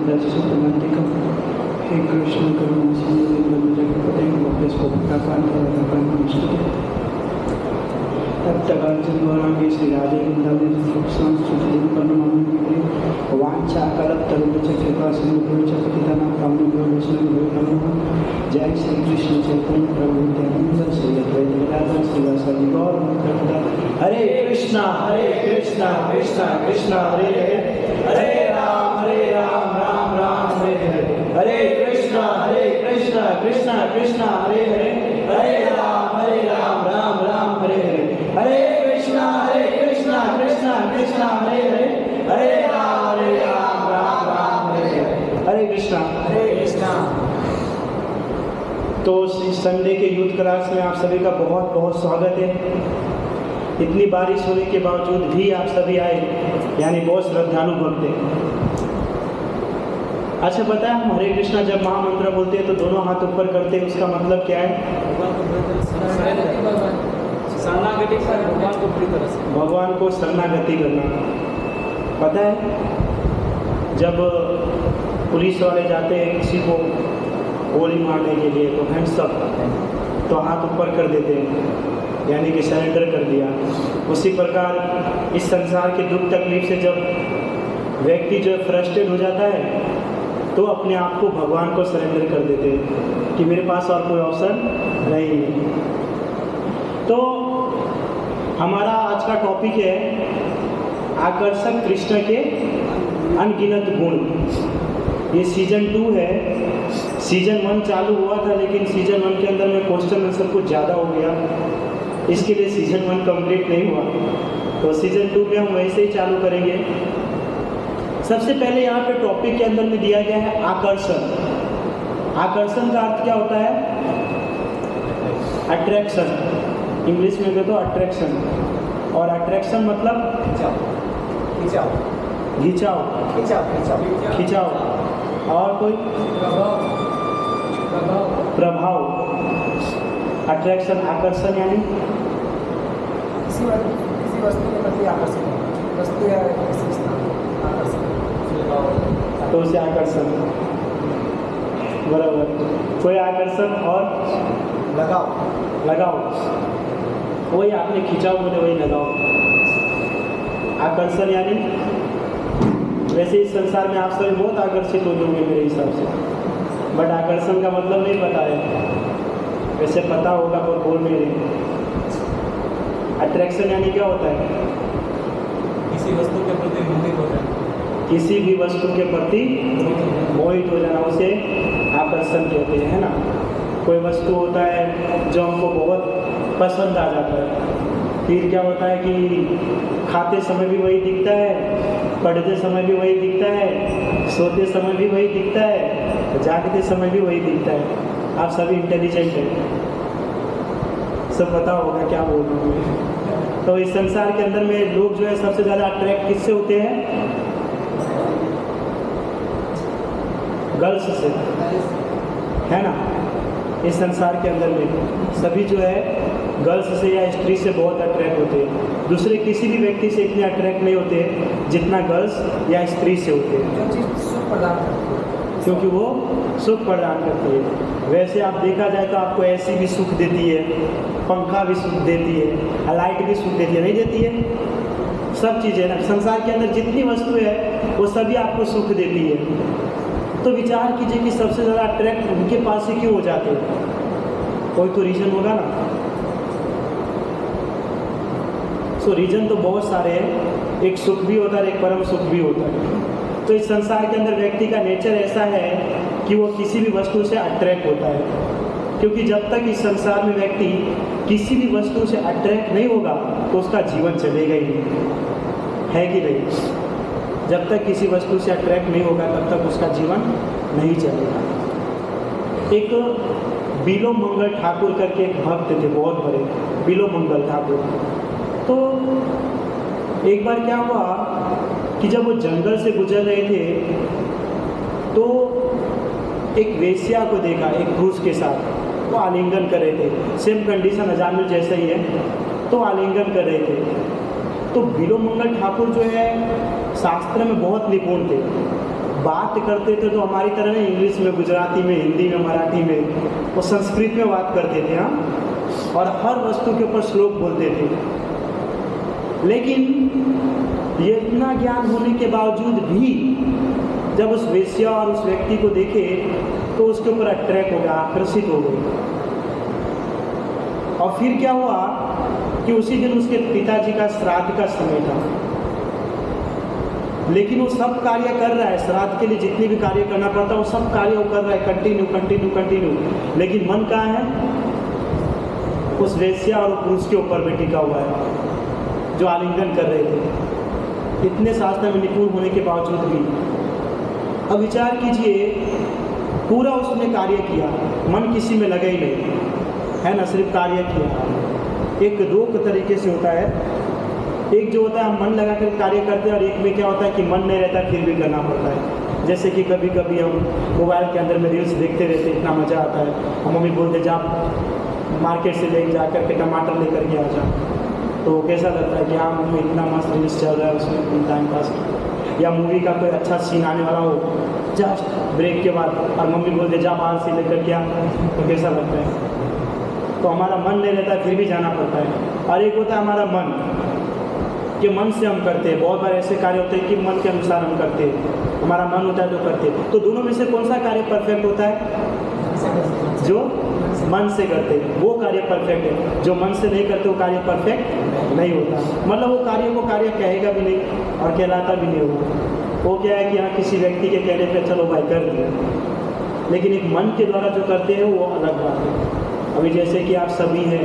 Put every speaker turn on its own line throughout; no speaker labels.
सुप्रमंतिकम हे कृष्ण करुणा सिंधु जगत्पते तप्तकांचनगौरांगे श्रीराधे वृंदावन वांछा कल्पतरुश्च कृपा सिंधुभ्यो च पतितानां पावनेभ्यो वैष्णवेभ्यो नमः। जय श्री कृष्ण चैतन्य प्रभु नित्यानंद श्री अद्वैत गदाधर श्रीवासादि गौर भक्तवृंद। हरे कृष्णा कृष्णा कृष्णा हरे हरे, हरे राम राम राम हरे हरे, हरे कृष्णा कृष्णा कृष्णा हरे हरे, हरे राम राम राम हरे हरे, हरे कृष्णा कृष्णा कृष्णा हरे हरे, हरे राम राम राम हरे हरे, हरे कृष्णा। तो इस संडे के यूथ क्लास में आप सभी का बहुत बहुत स्वागत है। इतनी बारिश होने के बावजूद भी आप सभी आए, यानी बहुत श्रद्धालु भक्त हैं। अच्छा पता है, हम हरे कृष्णा जब महामंत्र बोलते हैं तो दोनों हाथ ऊपर करते हैं, उसका मतलब क्या है? भगवान को शरणागति करना। पता है, जब पुलिस वाले जाते हैं किसी को गोली मारने के लिए तो हैंड्स अप, तो हाथ ऊपर कर देते हैं, यानी कि सरेंडर कर दिया। उसी प्रकार इस संसार के दुख तकलीफ से जब व्यक्ति जो फ्रस्ट्रेट हो जाता है तो अपने आप को भगवान को सरेंडर कर देते हैं कि मेरे पास और कोई ऑप्शन नहीं है। तो हमारा आज का टॉपिक है आकर्षक कृष्ण के अनगिनत गुण। ये सीजन 2 है। सीजन 1 चालू हुआ था, लेकिन सीजन 1 के अंदर में क्वेश्चन आंसर कुछ ज़्यादा हो गया, इसके लिए सीजन 1 कंप्लीट नहीं हुआ। तो सीजन 2 में हम वैसे ही चालू करेंगे। सबसे पहले यहाँ पे टॉपिक के अंदर में दिया गया है आकर्षण। आकर्षण का अर्थ क्या होता है? अट्रैक्शन। इंग्लिश में कहे तो अट्रैक्शन, और अट्रैक्शन मतलब खिंचाव और कोई प्रभाव। अट्रैक्शन, आकर्षण यानी
किसी वस्तु के प्रति आकर्षित होना, वस्तु या किसी स्थान आकर्षण,
तो उसे आकर्षण बराबर। कोई आकर्षण और लगाओ, वही आपने खिंचाव बोले, वही लगाओ। आकर्षण यानी वैसे इस संसार में आप सभी बहुत आकर्षित हो होंगे मेरे हिसाब से, बट आकर्षण का मतलब नहीं पता है। वैसे पता होगा पर बोल नहीं रहे। अट्रैक्शन यानी क्या होता है?
किसी वस्तु के प्रति मोहित हो जाना,
किसी भी वस्तु के प्रति मोहित हो जाना, उसे आकर्षण कहते हैं, है ना। कोई वस्तु होता है जो हमको बहुत पसंद आ जाता है, फिर क्या होता है कि खाते समय भी वही दिखता है, पढ़ते समय भी वही दिखता है, सोते समय भी वही दिखता है, जागते समय भी वही दिखता है। आप सभी इंटेलिजेंट हैं, सब पता होगा क्या बोल रहा हूँ। तो इस संसार के अंदर में लोग जो है सबसे ज़्यादा अट्रैक्ट किससे होते हैं? गर्ल्स से, है ना। इस संसार के अंदर में सभी जो है गर्ल्स से या स्त्री से बहुत अट्रैक्ट होते हैं। दूसरे किसी भी व्यक्ति से इतने अट्रैक्ट नहीं होते जितना गर्ल्स या स्त्री से होते हैं, क्योंकि वो सुख प्रदान करती है। वैसे आप देखा जाए तो आपको ऐसी भी सुख देती है, पंखा भी सुख देती है, लाइट भी सुख देती है, नहीं देती है? सब चीज़ें ना, संसार के अंदर जितनी वस्तु है वो सभी आपको सुख देती है। तो विचार कीजिए कि सबसे ज़्यादा अट्रैक्ट उनके पास से क्यों हो जाते हैं? कोई तो रीज़न होगा ना। सो रीज़न तो बहुत सारे हैं, एक सुख भी होता है, एक परम सुख भी होता है। तो इस संसार के अंदर व्यक्ति का नेचर ऐसा है कि वो किसी भी वस्तु से अट्रैक्ट होता है, क्योंकि जब तक इस संसार में व्यक्ति किसी भी वस्तु से अट्रैक्ट नहीं होगा तो उसका जीवन चलेगा ही नहीं, है कि नहीं? जब तक किसी वस्तु से अट्रैक्ट नहीं होगा तब तक उसका जीवन नहीं चलेगा। एक बिलो मंगल ठाकुर करके एक भक्त थे, बहुत बड़े, बिलो मंगल ठाकुर। तो एक बार क्या हुआ कि जब वो जंगल से गुजर रहे थे तो एक वेश्या को देखा, एक पुरुष के साथ वो आलिंगन कर रहे थे। सेम कंडीशन अजामिल जैसा ही है, तो आलिंगन कर रहे थे। तो बिलो मंगल ठाकुर जो है शास्त्र में बहुत निपुण थे, बात करते थे तो हमारी तरह नहीं इंग्लिश में, गुजराती में, हिंदी में, मराठी में, वो संस्कृत में बात करते थे। हाँ, और हर वस्तु के ऊपर श्लोक बोलते थे। लेकिन ये इतना ज्ञान होने के बावजूद भी जब उस वेश्या और उस व्यक्ति को देखे तो उसके ऊपर अट्रैक्ट हो गया, आकर्षित हो गए। और फिर क्या हुआ कि उसी दिन उसके पिताजी का श्राद्ध का समय था, लेकिन वो सब कार्य कर रहा है, श्राद्ध के लिए जितने भी कार्य करना पड़ता है वो सब कार्य वो कर रहा है, कंटिन्यू, लेकिन मन कहाँ है? उस वेश्या और पुरुष के ऊपर में टिका हुआ है जो आलिंगन कर रहे थे, इतने शास्त्र में निपुण होने के बावजूद भी। अब विचार कीजिए, पूरा उसने कार्य किया, मन किसी में लगा ही नहीं है ना, सिर्फ कार्य किया। एक दो तरीके से होता है, एक जो होता है हम मन लगा कर कार्य करते हैं, और एक में क्या होता है कि मन नहीं रहता फिर भी करना पड़ता है। जैसे कि कभी कभी हम मोबाइल के अंदर में रील्स देखते रहते, इतना मज़ा आता है, हम मम्मी बोलते जा मार्केट से ले जा कर के टमाटर लेकर के आ जा, तो कैसा लगता है कि हाँ मम्मी इतना मस्त रील्स चल रहा है, उसमें टाइम पास। या मूवी का कोई अच्छा सीन आने वाला हो जस्ट ब्रेक के बाद, और मम्मी बोलते जा बाहर से लेकर के आ, तो कैसा लगता है? तो हमारा मन नहीं रहता फिर भी जाना पड़ता है। और एक होता है हमारा मन, कि मन से हम करते हैं। बहुत बार ऐसे कार्य होते हैं कि मन के अनुसार हम करते हैं, हमारा मन होता है तो करते हैं। तो दोनों में से कौन सा कार्य परफेक्ट होता है? जो मन से करते हैं वो कार्य परफेक्ट है, जो मन से नहीं करते वो कार्य परफेक्ट नहीं होता। मतलब वो कार्य को कार्य कहेगा भी नहीं और कहलाता भी नहीं होगा। वो क्या है कि हाँ किसी व्यक्ति के कहने पे चलो भाई कर दिया, लेकिन एक मन के द्वारा जो करते हैं वो अलग बात है। अभी जैसे कि आप सभी हैं,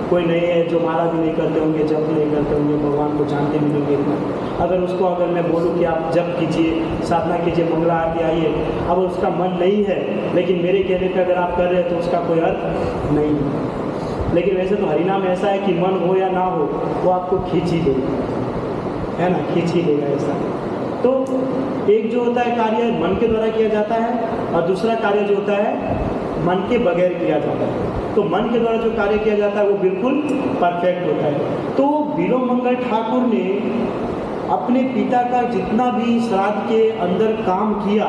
कोई नए हैं जो माला भी नहीं करते होंगे, जप नहीं करते होंगे, भगवान को जानते भी नहीं होंगे। अगर मैं बोलूँ कि आप जप कीजिए, साधना कीजिए, मंगला आरती आइए, अब उसका मन नहीं है, लेकिन मेरे कहने पर अगर आप कर रहे हैं तो उसका कोई अर्थ नहीं है। लेकिन वैसे तो हरिनाम ऐसा है कि मन हो या ना हो वो आपको खींच ही देगा, है ना, खींच ही देगा ऐसा। तो एक जो होता है कार्य मन के द्वारा किया जाता है, और दूसरा कार्य जो होता है मन के बगैर किया जाता है। तो मन के द्वारा जो कार्य किया जाता है वो बिल्कुल परफेक्ट होता है। तो बिलोमंगल ठाकुर ने अपने पिता का जितना भी श्राद्ध के अंदर काम किया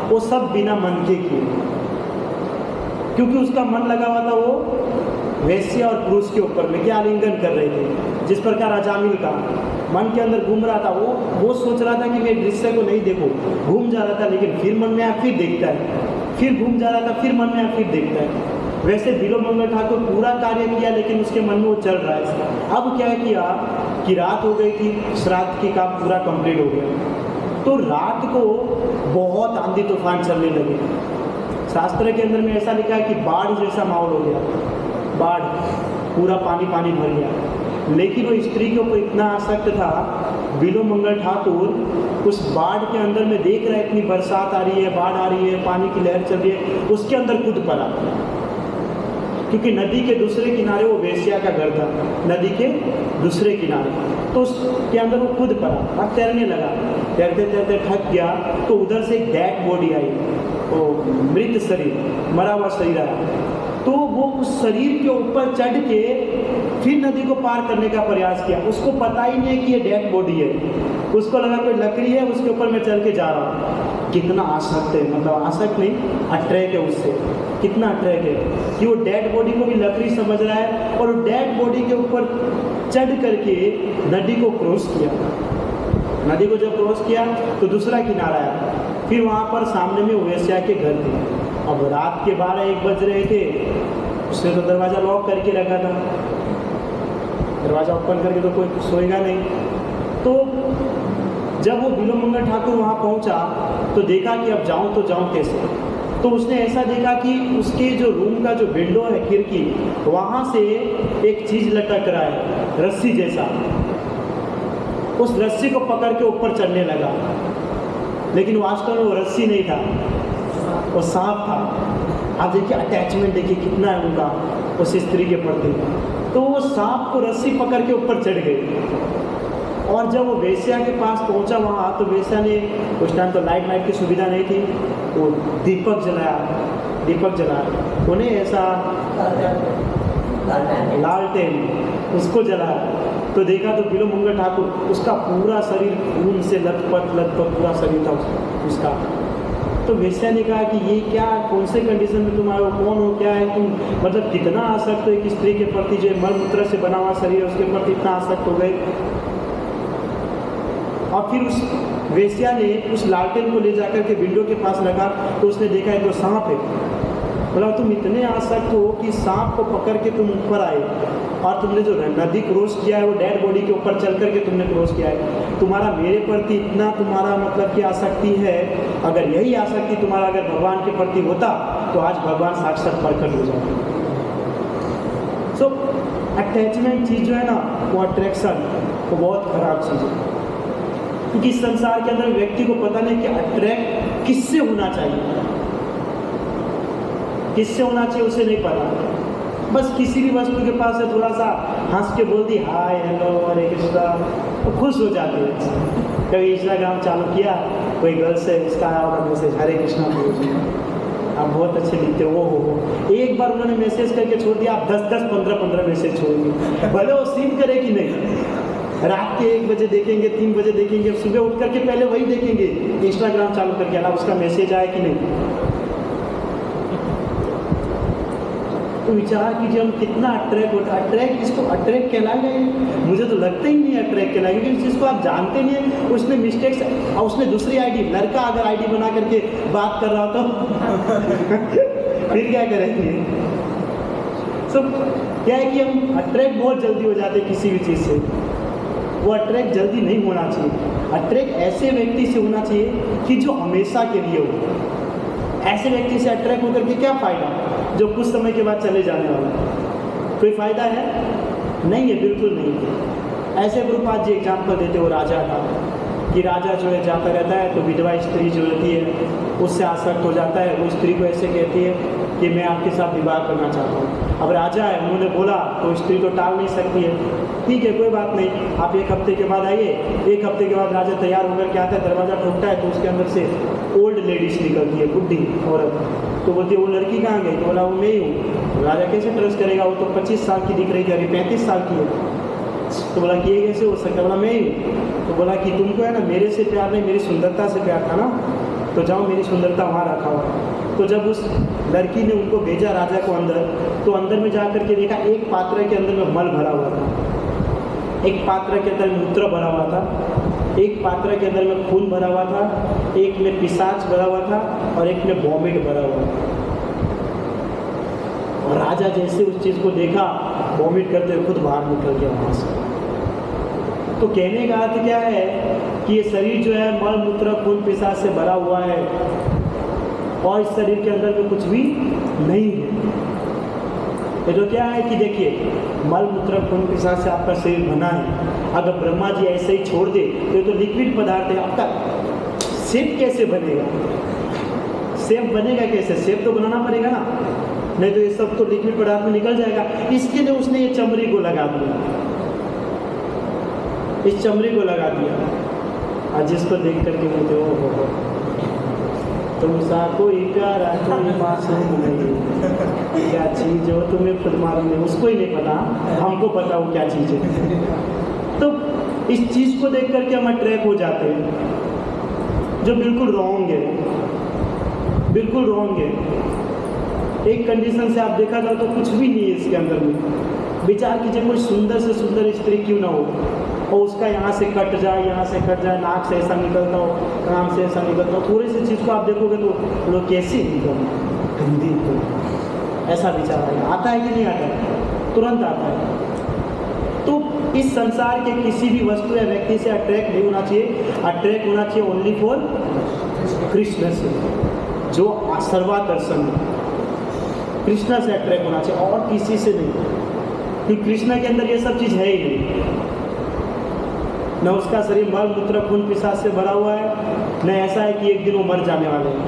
वो सब बिना मन के किए, क्योंकि उसका मन लगा हुआ था वो वेश्या और पुरुष के ऊपर में क्या आलिंगन कर रहे थे। जिस प्रकार अजामिल का मन के अंदर घूम रहा था, वो सोच रहा था कि मैं दृश्य को नहीं देखूं, घूम जा रहा था, लेकिन फिर मन में आया फिर देखता है, फिर घूम जा रहा था, फिर मन में आया फिर देखता है। वैसे बिलोमंगल ठाकुर पूरा कार्य किया, लेकिन उसके मन में वो चल रहा है। अब क्या किया कि रात हो गई थी, श्राद्ध की काम पूरा कंप्लीट हो गया, तो रात को बहुत आंधी तूफान चलने लगे। शास्त्र के अंदर में ऐसा लिखा है कि बाढ़ जैसा माहौल हो गया, बाढ़, पूरा पानी पानी भर गया। लेकिन वो स्त्री के ऊपर इतना आसक्त था बिलोमंगल ठाकुर, उस बाढ़ के अंदर में देख रहा है इतनी बरसात आ रही है, बाढ़ आ रही है, पानी की लहर चल रही है, उसके अंदर कूद पड़ा, क्योंकि नदी के दूसरे किनारे वो वेश्या का घर था, नदी के दूसरे किनारे। तो उसके अंदर वो कूद पड़ा और तैरने लगा, तैरते तैरते थक गया, तो उधर से एक डेड बॉडी आई, वो मृत शरीर, मरा हुआ शरीर आया। तो वो उस शरीर के ऊपर चढ़ के फिर नदी को पार करने का प्रयास किया। उसको पता ही नहीं है कि ये डेड बॉडी है, उसको लगा कोई लकड़ी है उसके ऊपर मैं चल के जा रहा हूँ। कितना आसक्त है, मतलब आसक्त नहीं, अट्रैक्ट है उससे, कितना अट्रैक्ट है कि वो डेड बॉडी को भी लकड़ी समझ रहा है, और डेड बॉडी के ऊपर चढ़ करके नदी को क्रॉस किया। नदी को जब क्रॉस किया तो दूसरा किनारा आया, फिर वहाँ पर सामने में वेश्या के घर थे। अब रात के 12-1 बज रहे थे, उसने तो दरवाज़ा लॉक करके रखा था, दरवाज़ा ओपन करके तो कोई सोएगा नहीं। तो जब वो बिलोमंगल ठाकुर वहाँ पहुँचा तो देखा कि अब जाऊँ तो जाऊँ कैसे। तो उसने ऐसा देखा कि उसके जो रूम का जो विंडो है, खिड़की, वहाँ से एक चीज़ लटक रहा है, रस्सी जैसा। उस रस्सी को पकड़ के ऊपर चढ़ने लगा, लेकिन वास्तव में वो रस्सी नहीं था, वो सांप था। आप देखिए अटैचमेंट, देखिए कितना है उनका उस स्त्री के प्रति। तो वो सांप को रस्सी पकड़ के ऊपर चढ़ गई, और जब वो वेश्या के पास पहुंचा वहाँ, तो वेश्या ने, उस टाइम तो लाइट की सुविधा नहीं थी, वो दीपक जलाया, उन्हें ऐसा लालटेन उसको जलाया। तो देखा तो बिलोमंगल ठाकुर, उसका पूरा शरीर खून से लथपथ पूरा शरीर था उसका, तो वेश्या ने कहा कि ये क्या, कौन से कंडीशन में तुम आए हो, कौन हो, क्या है तुम, मतलब कितना आसक्त हो एक स्त्री के प्रति, जो मल मूत्र से बना हुआ शरीर है उसके प्रति इतना आसक्त हो गए। और फिर उस वेश्या ने उस लालटेन को ले जाकर के विंडो के पास रखा तो उसने देखा है तो सांप है। बोला तुम इतने आसक्त हो कि सांप को पकड़ के तुम ऊपर आए, और तुमने जो नदी क्रॉस किया है वो डेड बॉडी के ऊपर चल करके तुमने क्रॉस किया है। तुम्हारा मेरे प्रति इतना तुम्हारा मतलब कि आसक्ति है, अगर यही आसक्ति तुम्हारा अगर भगवान के प्रति होता तो आज भगवान साक्षात प्रकट हो जाते। सो अटैचमेंट चीज़ जो है ना, वो अट्रैक्शन वो बहुत खराब चीज़ है, क्योंकि इस संसार के अंदर व्यक्ति को पता नहीं कि अट्रैक्ट किससे होना चाहिए, किससे होना चाहिए उसे नहीं पता। बस किसी भी वस्तु के पास है थोड़ा सा हंस के बोल दी हाय हेलो हरे कृष्णा, तो खुश हो जाते हैं। कभी इंस्टाग्राम चालू किया, कोई गर्ल से इसका आया होगा मैसेज, हरे कृष्णा बोल, आप बहुत अच्छे लिखते हो, हो एक बार उन्होंने मैसेज करके छोड़ दिया, आप 10-10 15-15 मैसेज छोड़ेंगे, भले वो सीन करे कि नहीं। रात के 1 बजे देखेंगे, 3 बजे देखेंगे, सुबह उठ करके पहले वही देखेंगे इंस्टाग्राम चालू करके, अला उसका मैसेज आया कि नहीं। तो विचार कीजिए हम कितना अट्रैक्ट होता है। अट्रैक्ट इसको अट्रैक्ट कहलाएगा ये? मुझे तो लगता ही नहीं अट्रैक्ट कहलाएगा, क्योंकि जिसको आप जानते नहीं है उसने मिस्टेक्स, और उसने दूसरी आईडी, लड़का अगर आईडी बना करके बात कर रहा हो तो फिर क्या करेंगे। सो क्या है कि हम अट्रैक्ट बहुत जल्दी हो जाते हैं किसी भी चीज़ से, वो अट्रैक्ट जल्दी नहीं होना चाहिए। अट्रैक्ट ऐसे व्यक्ति से होना चाहिए कि जो हमेशा के लिए हो। ऐसे व्यक्ति से अट्रैक्ट होकर के क्या फ़ायदा जो कुछ समय के बाद चले जाने वाला, कोई फ़ायदा है नहीं है, बिल्कुल नहीं है। ऐसे प्रभुपाद जी एग्जाम्पल देते हो राजा का, कि राजा जो है जाता रहता है तो विधवा स्त्री जो रहती है उससे आसक्त हो जाता है। वो स्त्री को ऐसे कहती है कि मैं आपके साथ विवाह करना चाहता हूँ। अब राजा है, उन्होंने बोला तो स्त्री तो टाल नहीं सकती है, ठीक है कोई बात नहीं, आप 1 हफ्ते के बाद आइए। 1 हफ्ते के बाद राजा तैयार होकर के आता है, दरवाज़ा ठोकता है तो उसके अंदर से ओल्ड लेडीज निकलती है, बुढ़ी औरत। तो बोलती है वो लड़की कहाँ गई, तो बोला वो मैं ही हूँ। राजा कैसे ट्रस्ट करेगा, वो तो 25 साल की दिख रही थी, अरे 35 साल की है। तो बोला कि ये कैसे हो सकता है, बोला मैं ही हूँ। तो बोला कि तुमको है ना मेरे से प्यार नहीं, मेरी सुंदरता से प्यार था ना, तो जाओ मेरी सुंदरता वहाँ रखा हुआ है। तो जब उस लड़की ने उनको भेजा राजा को अंदर, तो अंदर में जा कर के देखा एक पात्र के अंदर में मल भरा हुआ था, एक पात्र के अंदर मूत्र भरा हुआ था, एक पात्र के अंदर में खून भरा हुआ था, एक में पिशाच भरा हुआ था और एक में वॉमिट भरा हुआ था। और राजा जैसे उस चीज़ को देखा, वॉमिट करते हुए खुद बाहर निकल गया वहाँ से। तो कहने का अर्थ क्या है कि ये शरीर जो है मल मूत्र खून पिशाच से भरा हुआ है, और इस शरीर के अंदर में कुछ भी नहीं है। ये तो क्या है कि देखिए मल मूत्र खून पिशाच से आपका शरीर बना है। अगर ब्रह्मा जी ऐसे ही छोड़ दे तो ये तो लिक्विड पदार्थ है, आपका शेप कैसे बनेगा, शेप बनेगा कैसे, शेप तो बनाना पड़ेगा ना, नहीं तो ये सब तो लिक्विड पदार्थ में निकल जाएगा। इसके लिए उसने ये चमड़ी को लगा दिया, इस चमड़ी को लगा दिया। आज जिसको देख करके बोलते हो तुमसा कोई प्यारा कोई मासूम नहीं, क्या चीज़ हो तुम्हें खुद मालूम नहीं, उसको ही नहीं पता, हमको पता वो क्या चीज़ है। तो इस चीज़ को देख करके हम अट्रैक्ट हो जाते हैं, जो बिल्कुल रॉन्ग है, बिल्कुल रॉन्ग है। एक कंडीशन से आप देखा जाए तो कुछ भी नहीं है इसके अंदर में। विचार कीजिए कोई सुंदर से सुंदर स्त्री क्यों ना हो, और उसका यहाँ से कट जाए, यहाँ से कट जाए, नाक से ऐसा निकलता हो, कान से ऐसा निकलता हो, थोड़ी सी चीज़ को आप देखोगे तो लोग कैसी निकल गंदी, तो ऐसा विचार आएगा। आता है कि नहीं आता है, तुरंत आता है। तो इस संसार के किसी भी वस्तु या व्यक्ति से अट्रैक्ट नहीं होना चाहिए। अट्रैक्ट होना चाहिए ओनली फॉर कृष्ण से, जो सर्वादर्शन है, कृष्ण से अट्रैक्ट होना चाहिए और किसी से नहीं, क्योंकि कृष्ण के अंदर ये सब चीज़ है ही नहीं। न उसका शरीर मल मूत्र खून पिशाच से भरा हुआ है, न ऐसा है कि एक दिन वो मर जाने वाले हैं,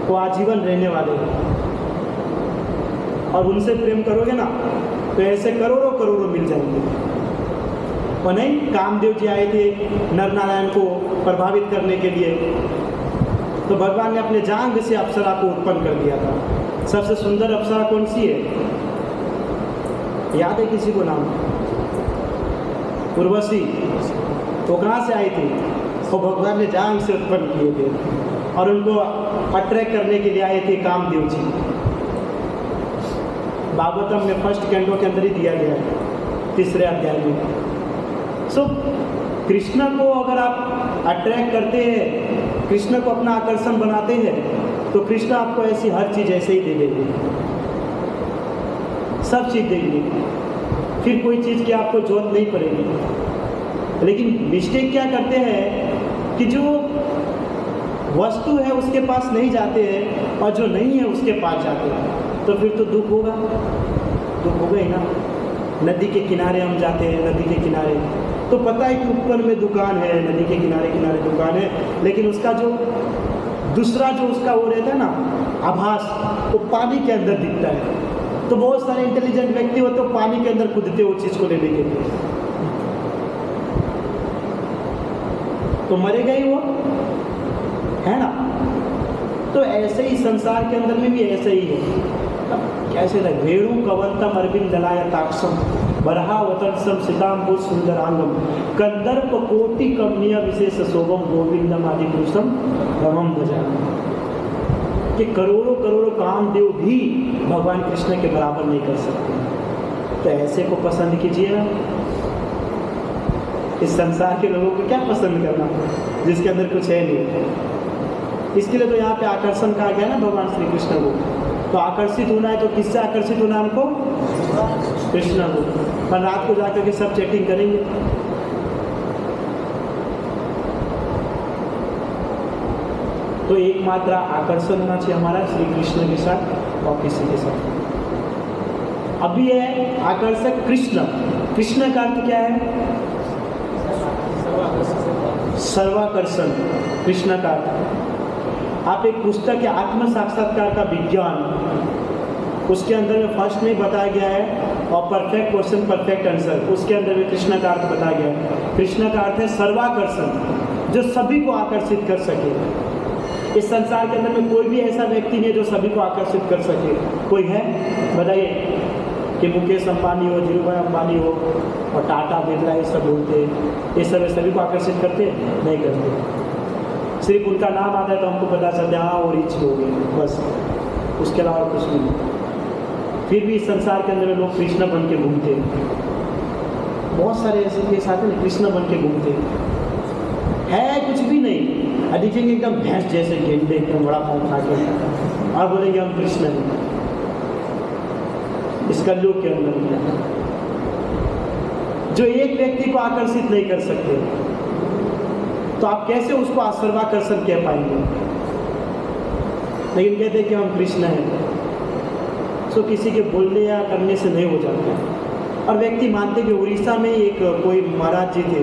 वो आजीवन रहने वाले हैं। और उनसे प्रेम करोगे ना तो ऐसे करोड़ों करोड़ों मिल जाएंगे। और नहीं, कामदेव जी आए थे नर नारायण को प्रभावित करने के लिए, तो भगवान ने अपने जांघ से अप्सरा को उत्पन्न कर दिया था। सबसे सुंदर अप्सरा कौन सी है, याद है किसी को नाम? उर्वशी। तो कहाँ से आई थी? तो भगवान ने जांघ से उत्पन्न किए थे। और उनको अट्रैक्ट करने के लिए आए थे कामदेव जी। भागवतम में फर्स्ट कैंटो के अंदर ही दिया गया है, 3रे अध्याय में। सो कृष्ण को अगर आप अट्रैक्ट करते हैं, कृष्ण को अपना आकर्षण बनाते हैं, तो कृष्ण आपको ऐसी हर चीज़ ऐसे ही दे देंगे, सब चीज़ देंगे, फिर कोई चीज़ की आपको जरूरत नहीं पड़ेगी। लेकिन मिस्टेक क्या करते हैं कि जो वस्तु है उसके पास नहीं जाते हैं और जो नहीं है उसके पास जाते हैं, तो फिर तो दुख होगा ही ना। नदी के किनारे हम जाते हैं, नदी के किनारे तो पता है कि ऊपर में दुकान है, नदी के किनारे किनारे दुकान है, लेकिन उसका जो दूसरा जो उसका वो रहता है ना आभास, वो पानी के अंदर दिखता है। तो बहुत सारे इंटेलिजेंट व्यक्ति होते तो पानी के अंदर कूदते वो चीज़ को लेने के लिए, तो मरेगा ही वो, है ना। तो ऐसे ही संसार के अंदर में भी ऐसे ही है। कैसे था, वेणु कवंतम अरविंद दलाय ताक्षम बरहावतंसम सीतांबुज सुंदरांगम कंदर्प कोटि कमनीय विशेष शोभम गोविंदम आदि पुरुषम रमम भजामि। कि करोड़ों करोड़ों कामदेव भी भगवान कृष्ण के बराबर नहीं कर सकते। तो ऐसे को पसंद कीजिए। इस संसार के लोगों को क्या पसंद करना जिसके अंदर कुछ है नहीं। इसके लिए तो यहाँ पे आकर्षण कहा गया ना भगवान श्री कृष्ण को। तो आकर्षित होना है तो किससे आकर्षित होना हमको? कृष्ण को। पर रात को जाकर के सब चैटिंग करेंगे। तो एकमात्र आकर्षण होना चाहिए हमारा श्री कृष्ण के साथ और किसी के साथ। अभी है आकर्षक कृष्ण। कृष्ण का अर्थ क्या है? सर्वाकर्षण। कृष्ण का अर्थ, आप एक पुस्तक है आत्म साक्षात्कार का विज्ञान, उसके अंदर में फर्स्ट में बताया गया है और परफेक्ट क्वेश्चन परफेक्ट आंसर, उसके अंदर में कृष्ण का अर्थ बताया गया है। कृष्ण का अर्थ है सर्वाकर्षण, जो सभी को आकर्षित कर सके। इस संसार के अंदर में कोई भी ऐसा व्यक्ति नहीं है जो सभी को आकर्षित कर सके। कोई है? बताइए। कि मुकेश अंबानी हो, धीरूभाई अंबानी हो और टाटा बिरला ये सब बोलते हैं, ये सब सभी को आकर्षित करते हैं? नहीं करते। सिर्फ उनका नाम आता है तो हमको पता चलता है हाँ वो रिच हो गए, बस, उसके अलावा कुछ नहीं। फिर भी इस संसार के अंदर में लोग कृष्ण बन के घूमते हैं। बहुत सारे ऐसे केस आते हैं कृष्ण बन के घूमते है कुछ भी नहीं, दिखेंगे एकदम भैंस जैसे गेंडे, एकदम बड़ा पाँव खा के, और बोलेंगे हम कृष्ण हैं। इस कलयुग के अंदर जो एक व्यक्ति को आकर्षित नहीं कर सकते, तो आप कैसे उसको सर्वाकर्षण कह पाएंगे? लेकिन कहते हैं कि हम कृष्ण हैं। सो किसी के बोलने या करने से नहीं हो जाता। और व्यक्ति मानते कि उड़ीसा में एक कोई महाराज जी थे,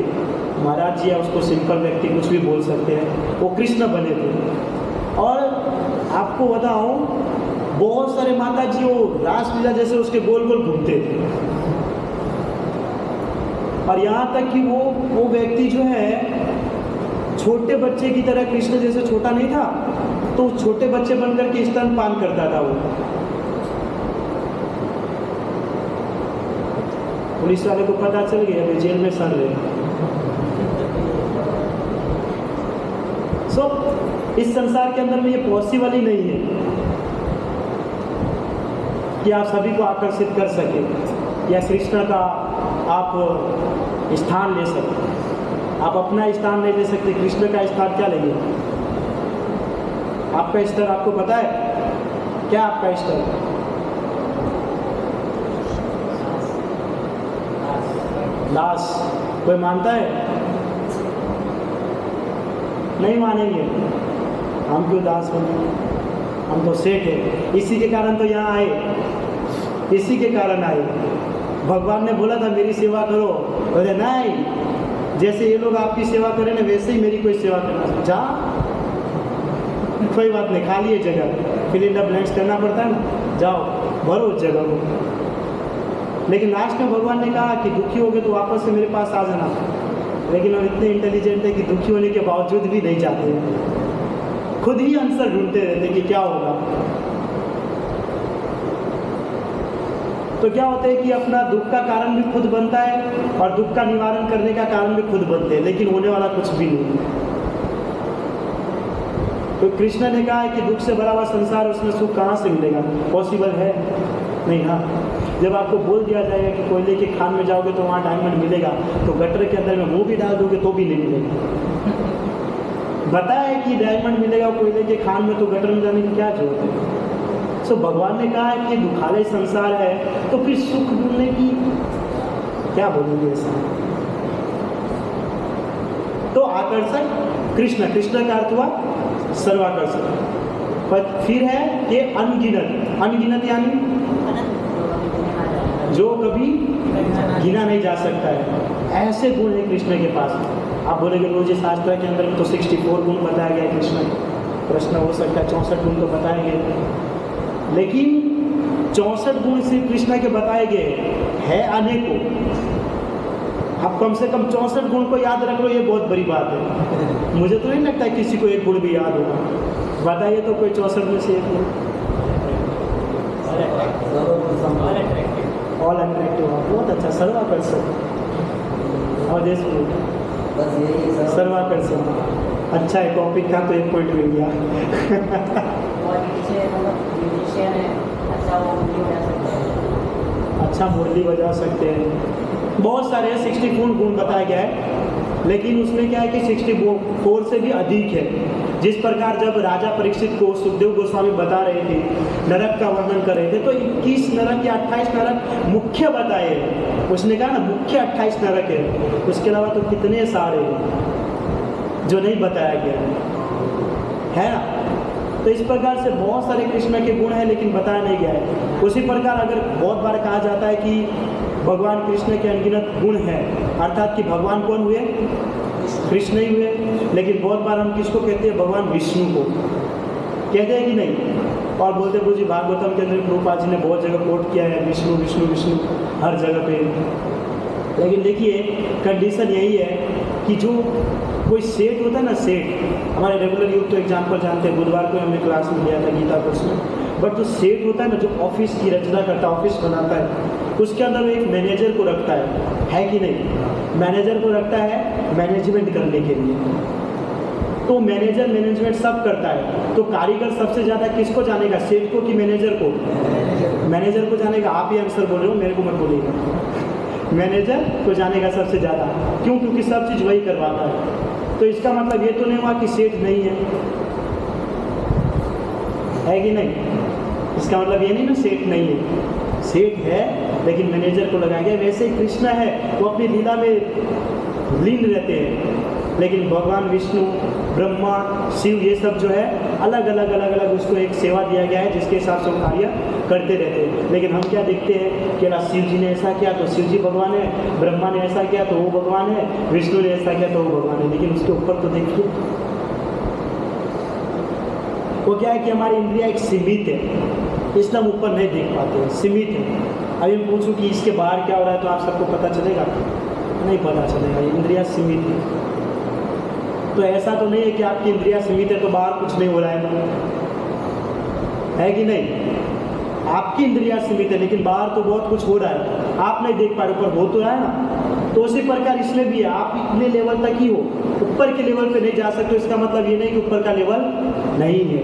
महाराज जी या उसको सिंपल व्यक्ति कुछ भी बोल सकते हैं, वो कृष्ण बने थे। और आपको बताऊं, बहुत सारे माता जी वो रासलीला जैसे उसके गोल गोल घूमते थे। और यहाँ तक कि वो व्यक्ति जो है छोटे बच्चे की तरह, कृष्ण जैसे छोटा नहीं था, तो छोटे बच्चे बनकर के स्तनपान करता था वो। पुलिस वाले को पता चल गया, अभी जेल में सड़ रहे। इस संसार के अंदर में ये पॉसिबल ही नहीं है कि आप सभी को आकर्षित कर सके या कृष्ण का आप स्थान ले सकते। आप अपना स्थान नहीं ले सकते, कृष्ण का स्थान क्या लेंगे? आपका स्तर आपको पता है क्या? आपका स्तर दास। कोई मानता है? नहीं मानेंगे। हम क्यों दास बने? हम तो सेठ है। इसी के कारण तो यहाँ आए, इसी के कारण आए। भगवान ने बोला था मेरी सेवा करो, बोले नहीं, जैसे ये लोग आपकी सेवा करें ना वैसे ही मेरी कोई सेवा करना। जा, कोई बात नहीं, खाली है जगह, फिल इन द ब्लैंक्स करना पड़ता है ना, जाओ भरो उस जगह को। लेकिन लास्ट में भगवान ने कहा कि दुखी हो गए तो वापस से मेरे पास आ जाना। लेकिन हम इतने इंटेलिजेंट है कि दुखी होने के बावजूद भी नहीं जाते हैं, खुद ही आंसर ढूंढते रहते कि क्या होगा। तो क्या होता है कि अपना दुख का कारण भी खुद बनता है और दुख का निवारण करने का कारण भी खुद बनते हैं, लेकिन होने वाला कुछ भी नहीं। तो कृष्ण ने कहा है कि दुख से भरा हुआ संसार, उसमें सुख कहाँ से मिलेगा? पॉसिबल है नहीं ना। जब आपको बोल दिया जाएगा कि कोयले के खान में जाओगे तो वहाँ डायमंड मिलेगा, तो गटर के अंदर में मुंह भी डाल दोगे तो भी नहीं मिलेगा। बताया है कि डायमंड मिलेगा कोयले के खान में, तो गटर में जाने की क्या जरूरत है? सो भगवान ने कहा है कि दुखालय संसार है, तो फिर सुख ढूंढने की क्या बोलेंगे ऐसा? तो आकर्षक कृष्ण, कृष्ण का अर्थ हुआ सर्वाकर्षक। पर फिर है कि अनगिनत, अनगिनत यानी जो कभी गिना नहीं जा सकता है। ऐसे गुण है कृष्ण के पास। आप बोलेंगे रोज शास्त्र के अंदर में तो 64 गुण बताया गया है कृष्ण। प्रश्न हो सकता है 64 गुण तो बताए गए, लेकिन 64 गुण सिर्फ कृष्ण के बताए गए है अनेकों। आप कम से कम 64 गुण को याद रख लो, ये बहुत बड़ी बात है। मुझे तो नहीं लगता है किसी को एक गुण भी याद होगा। बताइए तो कोई 64 में से एक गुण। ऑल अट्रैक्टिव, बहुत अच्छा। सर्वाकर्षक और देश
बस यही
सर्वाकर्षक अच्छा है। टॉपिक था तो एक पॉइंट मिल गया। अच्छा मुरली बजा सकते हैं, बहुत सारे 64 गुण बताया गया है, लेकिन उसमें क्या है कि 64 से भी अधिक है। जिस प्रकार जब राजा परीक्षित को सुखदेव गोस्वामी बता रहे थे, नरक का वर्णन कर रहे थे, तो 21 नरक या 28 नरक मुख्य बताए। उसने कहा ना मुख्य 28 नरक है, उसके अलावा तो कितने सारे जो नहीं बताया गया है ना। तो इस प्रकार से बहुत सारे कृष्ण के गुण हैं, लेकिन बताया नहीं गया है। उसी प्रकार अगर बहुत बार कहा जाता है कि भगवान कृष्ण के अनगिनत गुण हैं, अर्थात कि भगवान कौन हुए? कृष्ण ही हुए। लेकिन बहुत बार हम किसको कहते हैं? भगवान विष्णु को कहते हैं कि नहीं? और बोलते बोझी भागवतम के अंदर प्रभुपाद जी ने बहुत जगह कोट किया है विष्णु विष्णु विष्णु हर जगह पे। लेकिन देखिए कंडीशन यही है कि जो कोई सेठ होता है ना, सेठ, हमारे रेगुलर यूथ तो एग्जाम्पल जानते हैं, बुधवार को हमने क्लास में लिया था गीता कोर्स में। बट जो सेठ होता है ना, जो ऑफिस की रचना करता है, ऑफिस बनाता है, उसके अंदर एक मैनेजर को रखता है कि नहीं? मैनेजर को रखता है मैनेजमेंट करने के लिए। तो मैनेजर मैनेजमेंट सब करता है, तो कारीगर सबसे ज़्यादा किसको जानेगा? सेठ को कि मैनेजर को? मैनेजर को जानेगा। आप ही आंसर बोल रहे हो, मेरे को मत बोलिएगा। मैनेजर को जानेगा सबसे ज़्यादा। क्यों? क्योंकि सब चीज़ वही करवाता है। तो इसका मतलब ये तो नहीं हुआ कि सेठ नहीं है कि नहीं? इसका मतलब ये नहीं ना सेठ नहीं है, सेठ है लेकिन मैनेजर को लगाया गया। वैसे ही कृष्ण है, वो अपनी लीला में लीन रहते हैं, लेकिन भगवान विष्णु, ब्रह्मा, शिव, ये सब जो है अलग अलग उसको एक सेवा दिया गया है, जिसके हिसाब से वो कार्य करते रहते हैं। लेकिन हम क्या देखते हैं कि शिव जी ने ऐसा किया तो शिव जी भगवान है, ब्रह्मा ने ऐसा किया तो वो भगवान है, विष्णु ने ऐसा किया तो वो भगवान है। लेकिन उसके ऊपर तो देखिए वो क्या है कि हमारी इंद्रिया एक सीमित है, इसलिए हम ऊपर नहीं देख पाते हैं, सीमित है। अभी मैं पूछूं कि इसके बाहर क्या हो रहा है तो आप सबको पता चलेगा? नहीं पता चलेगा, इंद्रिया सीमित है। तो ऐसा तो नहीं है कि आपकी इंद्रिया सीमित है तो बाहर कुछ नहीं हो रहा है कि नहीं? आपकी इंद्रिया सीमित है लेकिन बाहर तो बहुत कुछ हो रहा है, आप नहीं देख पा रहे, ऊपर हो तो रहा है ना। तो उसी प्रकार इसमें भी है, आप इतने लेवल तक ही हो, ऊपर के लेवल पे नहीं जा सकते। इसका मतलब ये नहीं कि ऊपर का लेवल नहीं है,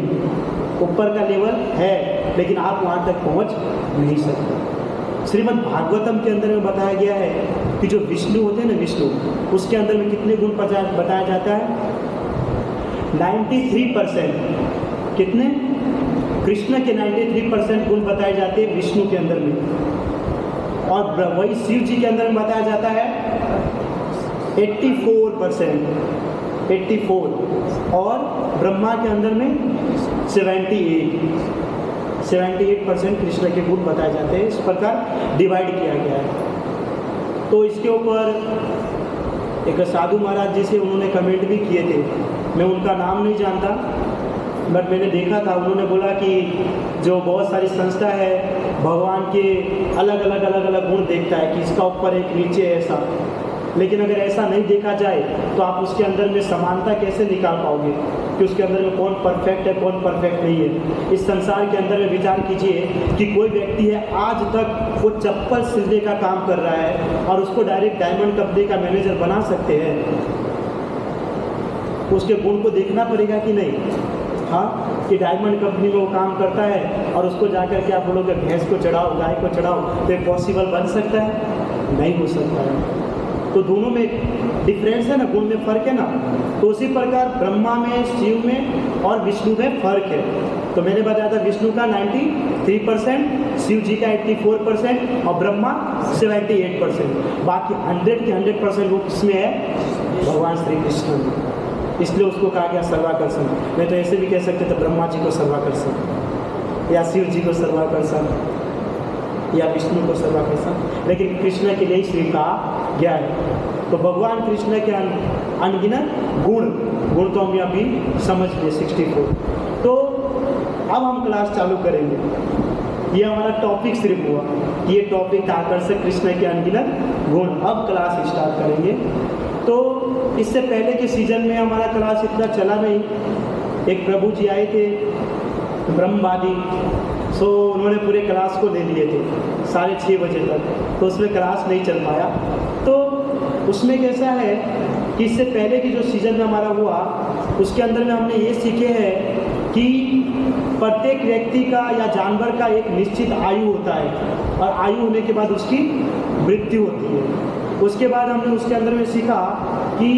ऊपर का लेवल है, लेकिन आप वहाँ तक पहुँच नहीं सकते। श्रीमद् भागवतम के अंदर में बताया गया है कि जो विष्णु होते हैं ना, विष्णु, उसके अंदर में कितने गुण बताया जाता है? 93%। कितने? कृष्ण के 93% गुण बताए जाते हैं विष्णु के अंदर में, और वही शिव जी के अंदर में बताया जाता है 84%, 84, और ब्रह्मा के अंदर में 78% कृष्ण के गुण बताए जाते हैं। इस प्रकार डिवाइड किया गया है। तो इसके ऊपर एक साधु महाराज जी से उन्होंने कमेंट भी किए थे, मैं उनका नाम नहीं जानता, बट मैंने देखा था, उन्होंने बोला कि जो बहुत सारी संस्था है भगवान के अलग अलग गुण देखता है कि इसका ऊपर एक नीचे ऐसा, लेकिन अगर ऐसा नहीं देखा जाए तो आप उसके अंदर में समानता कैसे निकाल पाओगे कि उसके अंदर में कौन परफेक्ट है कौन परफेक्ट नहीं है। इस संसार के अंदर में विचार कीजिए कि कोई व्यक्ति है आज तक वो चप्पल सिलने का काम कर रहा है और उसको डायरेक्ट डायमंड कंपनी का मैनेजर बना सकते हैं, उसके गुण को देखना पड़ेगा कि नहीं? हाँ, कि डायमंड कंपनी में वो काम करता है और उसको जाकर के आप बोलोगे भैंस को चढ़ाओ, गाय को चढ़ाओ, तो ये पॉसिबल बन सकता है? नहीं हो सकता है। तो दोनों में डिफरेंस है ना, गुण में फ़र्क है ना। तो उसी प्रकार ब्रह्मा में, शिव में और विष्णु में फ़र्क है। तो मैंने बताया था विष्णु का 93%, शिव जी का 84% और ब्रह्मा 78%। बाकी 100 के 100% वो किसमें है? भगवान श्री कृष्ण में। इसलिए उसको कहा गया सर्वाकर्षण। मैं तो ऐसे भी कह सकते थे ब्रह्मा जी को सर्वाकर्षण, या शिव जी को सर्वाकर्षण, या विष्णु को सर्वाकर्षण, लेकिन कृष्ण के लिए ही श्री कहा गया है। तो भगवान कृष्ण के अनगिनत गुण तो हम अभी समझ लिए 64। तो अब हम क्लास चालू करेंगे। ये हमारा टॉपिक सिर्फ हुआ, ये टॉपिक था आकर्षक कृष्ण के अनगिनत गुण। अब क्लास स्टार्ट करेंगे। तो इससे पहले के सीजन में हमारा क्लास इतना चला नहीं। एक प्रभु जी आए थे ब्रह्मवादी, सो उन्होंने पूरे क्लास को ले लिए थे 6:30 बजे तक, तो उसमें क्लास नहीं चल पाया। तो उसमें कैसा है कि इससे पहले की जो सीज़न में हमारा हुआ, उसके अंदर में हमने ये सीखे हैं कि प्रत्येक व्यक्ति का या जानवर का एक निश्चित आयु होता है और आयु होने के बाद उसकी मृत्यु होती है। उसके बाद हमने उसके अंदर में सीखा कि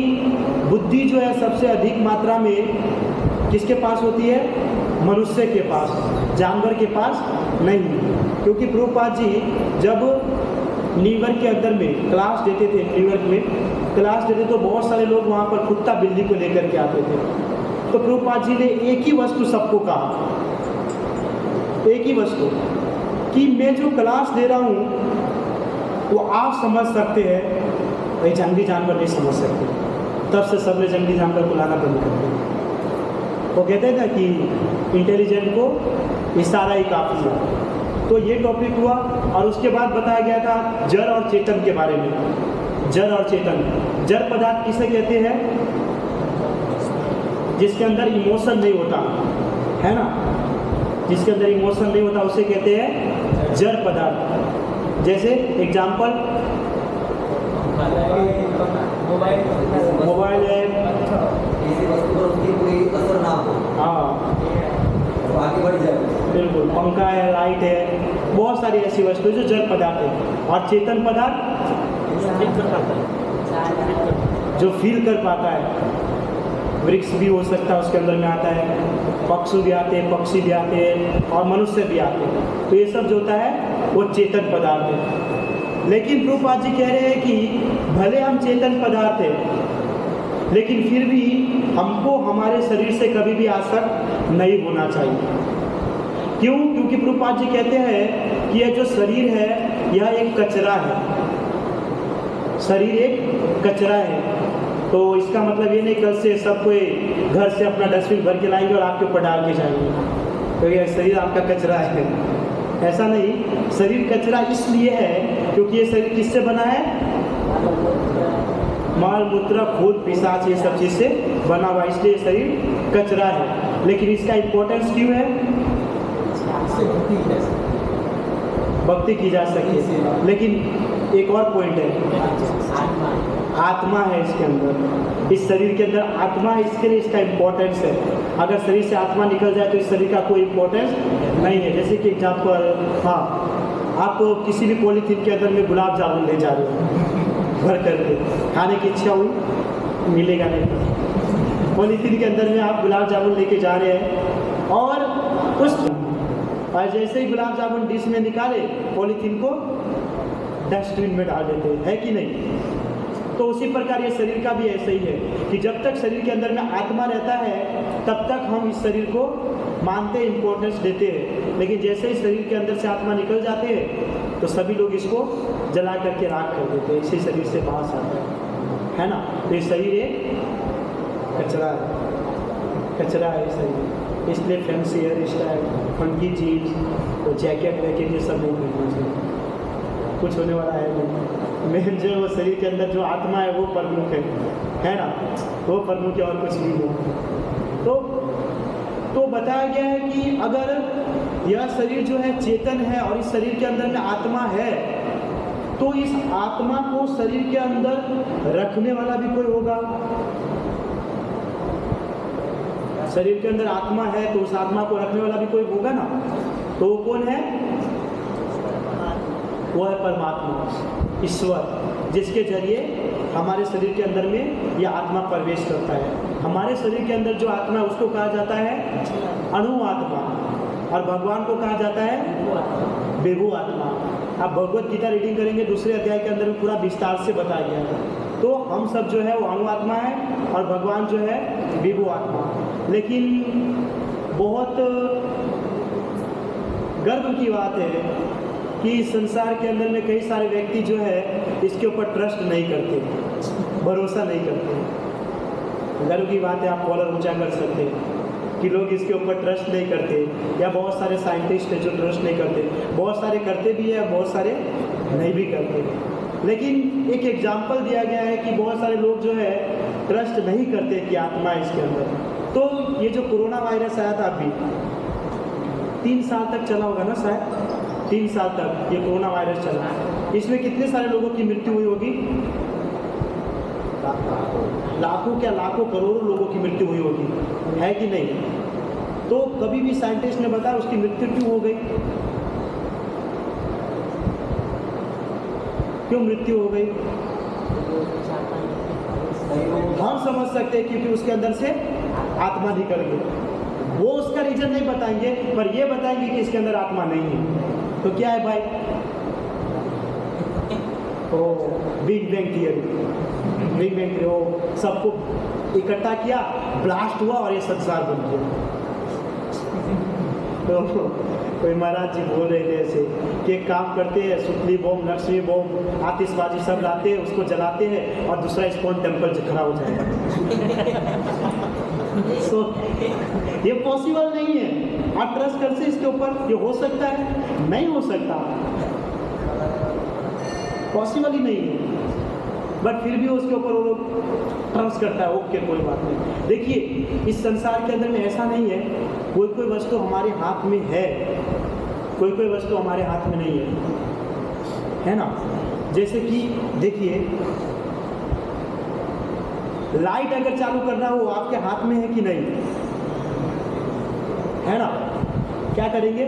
बुद्धि जो है सबसे अधिक मात्रा में किसके पास होती है? मनुष्य के पास, जानवर के पास नहीं। क्योंकि प्रभुपाद जी जब न्यूयॉर्क के अंदर में क्लास देते थे, न्यूयॉर्क में क्लास देते तो बहुत सारे लोग वहाँ पर कुत्ता बिल्ली को लेकर के आते थे। तो प्रभुपाद जी ने एक ही वस्तु सबको कहा, एक ही वस्तु, कि मैं जो क्लास दे रहा हूँ वो आप समझ सकते हैं, भाई जंगली जानवर नहीं समझ सकते। तब से सबने जंगली जानवर को लाना बंद कर दिया। वो कहते हैं ना कि इंटेलिजेंट को इशारा ही काफ़ी है। तो ये टॉपिक हुआ और उसके बाद बताया गया था जड़ और चेतन के बारे में। जड़ और चेतन, जड़ पदार्थ किसे कहते हैं? जिसके अंदर इमोशन नहीं होता है ना, जिसके अंदर इमोशन नहीं होता उसे कहते हैं जड़ पदार्थ। जैसे एग्जाम्पल मोबाइल है,
किसी वस्तु पर उसकी कोई असर ना हो,
हाँ
तो आगे बढ़ जाए।
बिल्कुल, पंखा है, लाइट है, बहुत सारी ऐसी वस्तु जो जड़ पदार्थ है। और चेतन पदार्थ जो फील कर पाता है, वृक्ष भी हो सकता है उसके अंदर में आता है, पक्षी भी आते हैं, पक्षी भी आते हैं और मनुष्य भी आते हैं। तो ये सब जो होता है वो चेतन पदार्थ है। लेकिन प्रभुपाद जी कह रहे हैं कि भले हम चेतन पदार्थ हैं, लेकिन फिर भी हमको हमारे शरीर से कभी भी आसक्त नहीं होना चाहिए। क्यों? क्योंकि प्रभुपाद जी कहते हैं कि यह जो शरीर है यह एक कचरा है, शरीर एक कचरा है। तो इसका मतलब ये नहीं कल से सब कोई घर से अपना डस्टबिन भर के लाएंगे और आपके ऊपर डाल के जाएंगे तो ये शरीर आपका कचरा है। ऐसा नहीं, शरीर कचरा इसलिए है क्योंकि ये शरीर किससे बना है? माल मूत्र खून पिशाच ये सब चीज़ से बना हुआ, इसलिए शरीर कचरा है। लेकिन इसका इम्पोर्टेंस क्यों है? भक्ति की जा सके। लेकिन एक और पॉइंट है, आत्मा है इसके अंदर, इस शरीर के अंदर आत्मा है, इसके लिए इसका इम्पोर्टेंस है। अगर शरीर से आत्मा निकल जाए तो इस शरीर का कोई इम्पोर्टेंस नहीं है। जैसे कि एग्जाम्पल, हाँ, आप किसी भी पॉलीथीन के अंदर में गुलाब जामुन ले जा रहे हो भर करके, खाने की इच्छा हुई, मिलेगा नहीं। पॉलीथीन के अंदर में आप गुलाब जामुन लेके जा रहे हैं और और जैसे ही गुलाब जामुन डिश में निकाले, पॉलीथीन को डस्टबिन में डाल देते हैं, है कि नहीं? तो उसी प्रकार ये शरीर का भी ऐसा ही है कि जब तक शरीर के अंदर में आत्मा रहता है तब तक हम इस शरीर को मानते हैं, इम्पोर्टेंस देते हैं। लेकिन जैसे ही शरीर के अंदर से आत्मा निकल जाते हैं तो सभी लोग इसको जला करके राख कर देते हैं, इसी शरीर से बाहर आता है ना। तो ये शरीर एक कचरा है, कचरा है शरीर। इसलिए fancy hair style, funky jeans, तो जैकेट वैकेट ये सब नहीं पहनना चाहिए, कुछ होने वाला है नहीं। मेन जो वो शरीर के अंदर जो आत्मा है वो प्रमुख है ना, वो प्रमुख है और कुछ नहीं हो। तो बताया गया है कि अगर यह शरीर जो है चेतन है और इस शरीर के अंदर में आत्मा है तो इस आत्मा को शरीर के अंदर रखने वाला भी कोई होगा। शरीर के अंदर आत्मा है तो उस आत्मा को रखने वाला भी कोई होगा ना। तो वो कौन है? वो है परमात्मा, ईश्वर, जिसके जरिए हमारे शरीर के अंदर में यह आत्मा प्रवेश करता है। हमारे शरीर के अंदर जो आत्मा है उसको कहा जाता है अणु आत्मा, और भगवान को कहा जाता है विभु आत्मा। आप भगवत गीता रीडिंग करेंगे, दूसरे अध्याय के अंदर में पूरा विस्तार से बताया गया है। तो हम सब जो है वो अणु आत्मा है और भगवान जो है विभु आत्मा। लेकिन बहुत गर्व की बात है कि इस संसार के अंदर में कई सारे व्यक्ति जो है इसके ऊपर ट्रस्ट नहीं करते, भरोसा नहीं करते। गर्व की बात है, आप कॉलर ऊंचा कर सकते हैं कि लोग इसके ऊपर ट्रस्ट नहीं करते, या बहुत सारे साइंटिस्ट हैं जो ट्रस्ट नहीं करते। बहुत सारे करते भी हैं, बहुत सारे नहीं भी करते। लेकिन एक एग्जाम्पल दिया गया है कि बहुत सारे लोग जो है ट्रस्ट नहीं करते कि आत्मा है इसके अंदर। तो ये जो कोरोना वायरस आया था अभी 3 साल तक चला होगा ना, शायद 3 साल तक ये कोरोना वायरस चला है। इसमें कितने सारे लोगों की मृत्यु हुई होगी? लाखों क्या लाखों करोड़ों लोगों की मृत्यु हुई होगी, है कि नहीं? तो कभी भी साइंटिस्ट ने बताया उसकी मृत्यु क्यों हो गई? क्यों मृत्यु हो गई? हम समझ सकते हैं क्योंकि उसके अंदर से आत्मा निकल गई। वो उसका रीजन नहीं बताएंगे, पर ये बताएंगे कि इसके अंदर आत्मा नहीं है। तो क्या है भाई? ओ big bang theory. Big bang theory, वो सबको इकट्ठा किया, ब्लास्ट हुआ और ये संसार बन गया। तो कोई महाराज जी बोल रहे थे ऐसे कि एक काम करते हैं, सुतली बम, लक्ष्मी बम, आतिशबाजी सब लाते हैं, उसको जलाते हैं और दूसरा स्पॉन टेम्पल खड़ा हो जाएगा। तो ये पॉसिबल नहीं है। आप ट्रस्ट कर से इसके ऊपर ये हो सकता है? नहीं हो सकता, पॉसिबल ही नहीं है। बट फिर भी उसके ऊपर वो लोग ट्रस्ट करता है। ओके, कोई बात नहीं। देखिए, इस संसार के अंदर में ऐसा नहीं है कोई कोई वस्तु हमारे हाथ में है, कोई कोई वस्तु हमारे हाथ में नहीं है ना। जैसे कि देखिए, लाइट अगर चालू करना हो आपके हाथ में है कि नहीं, है ना? क्या करेंगे?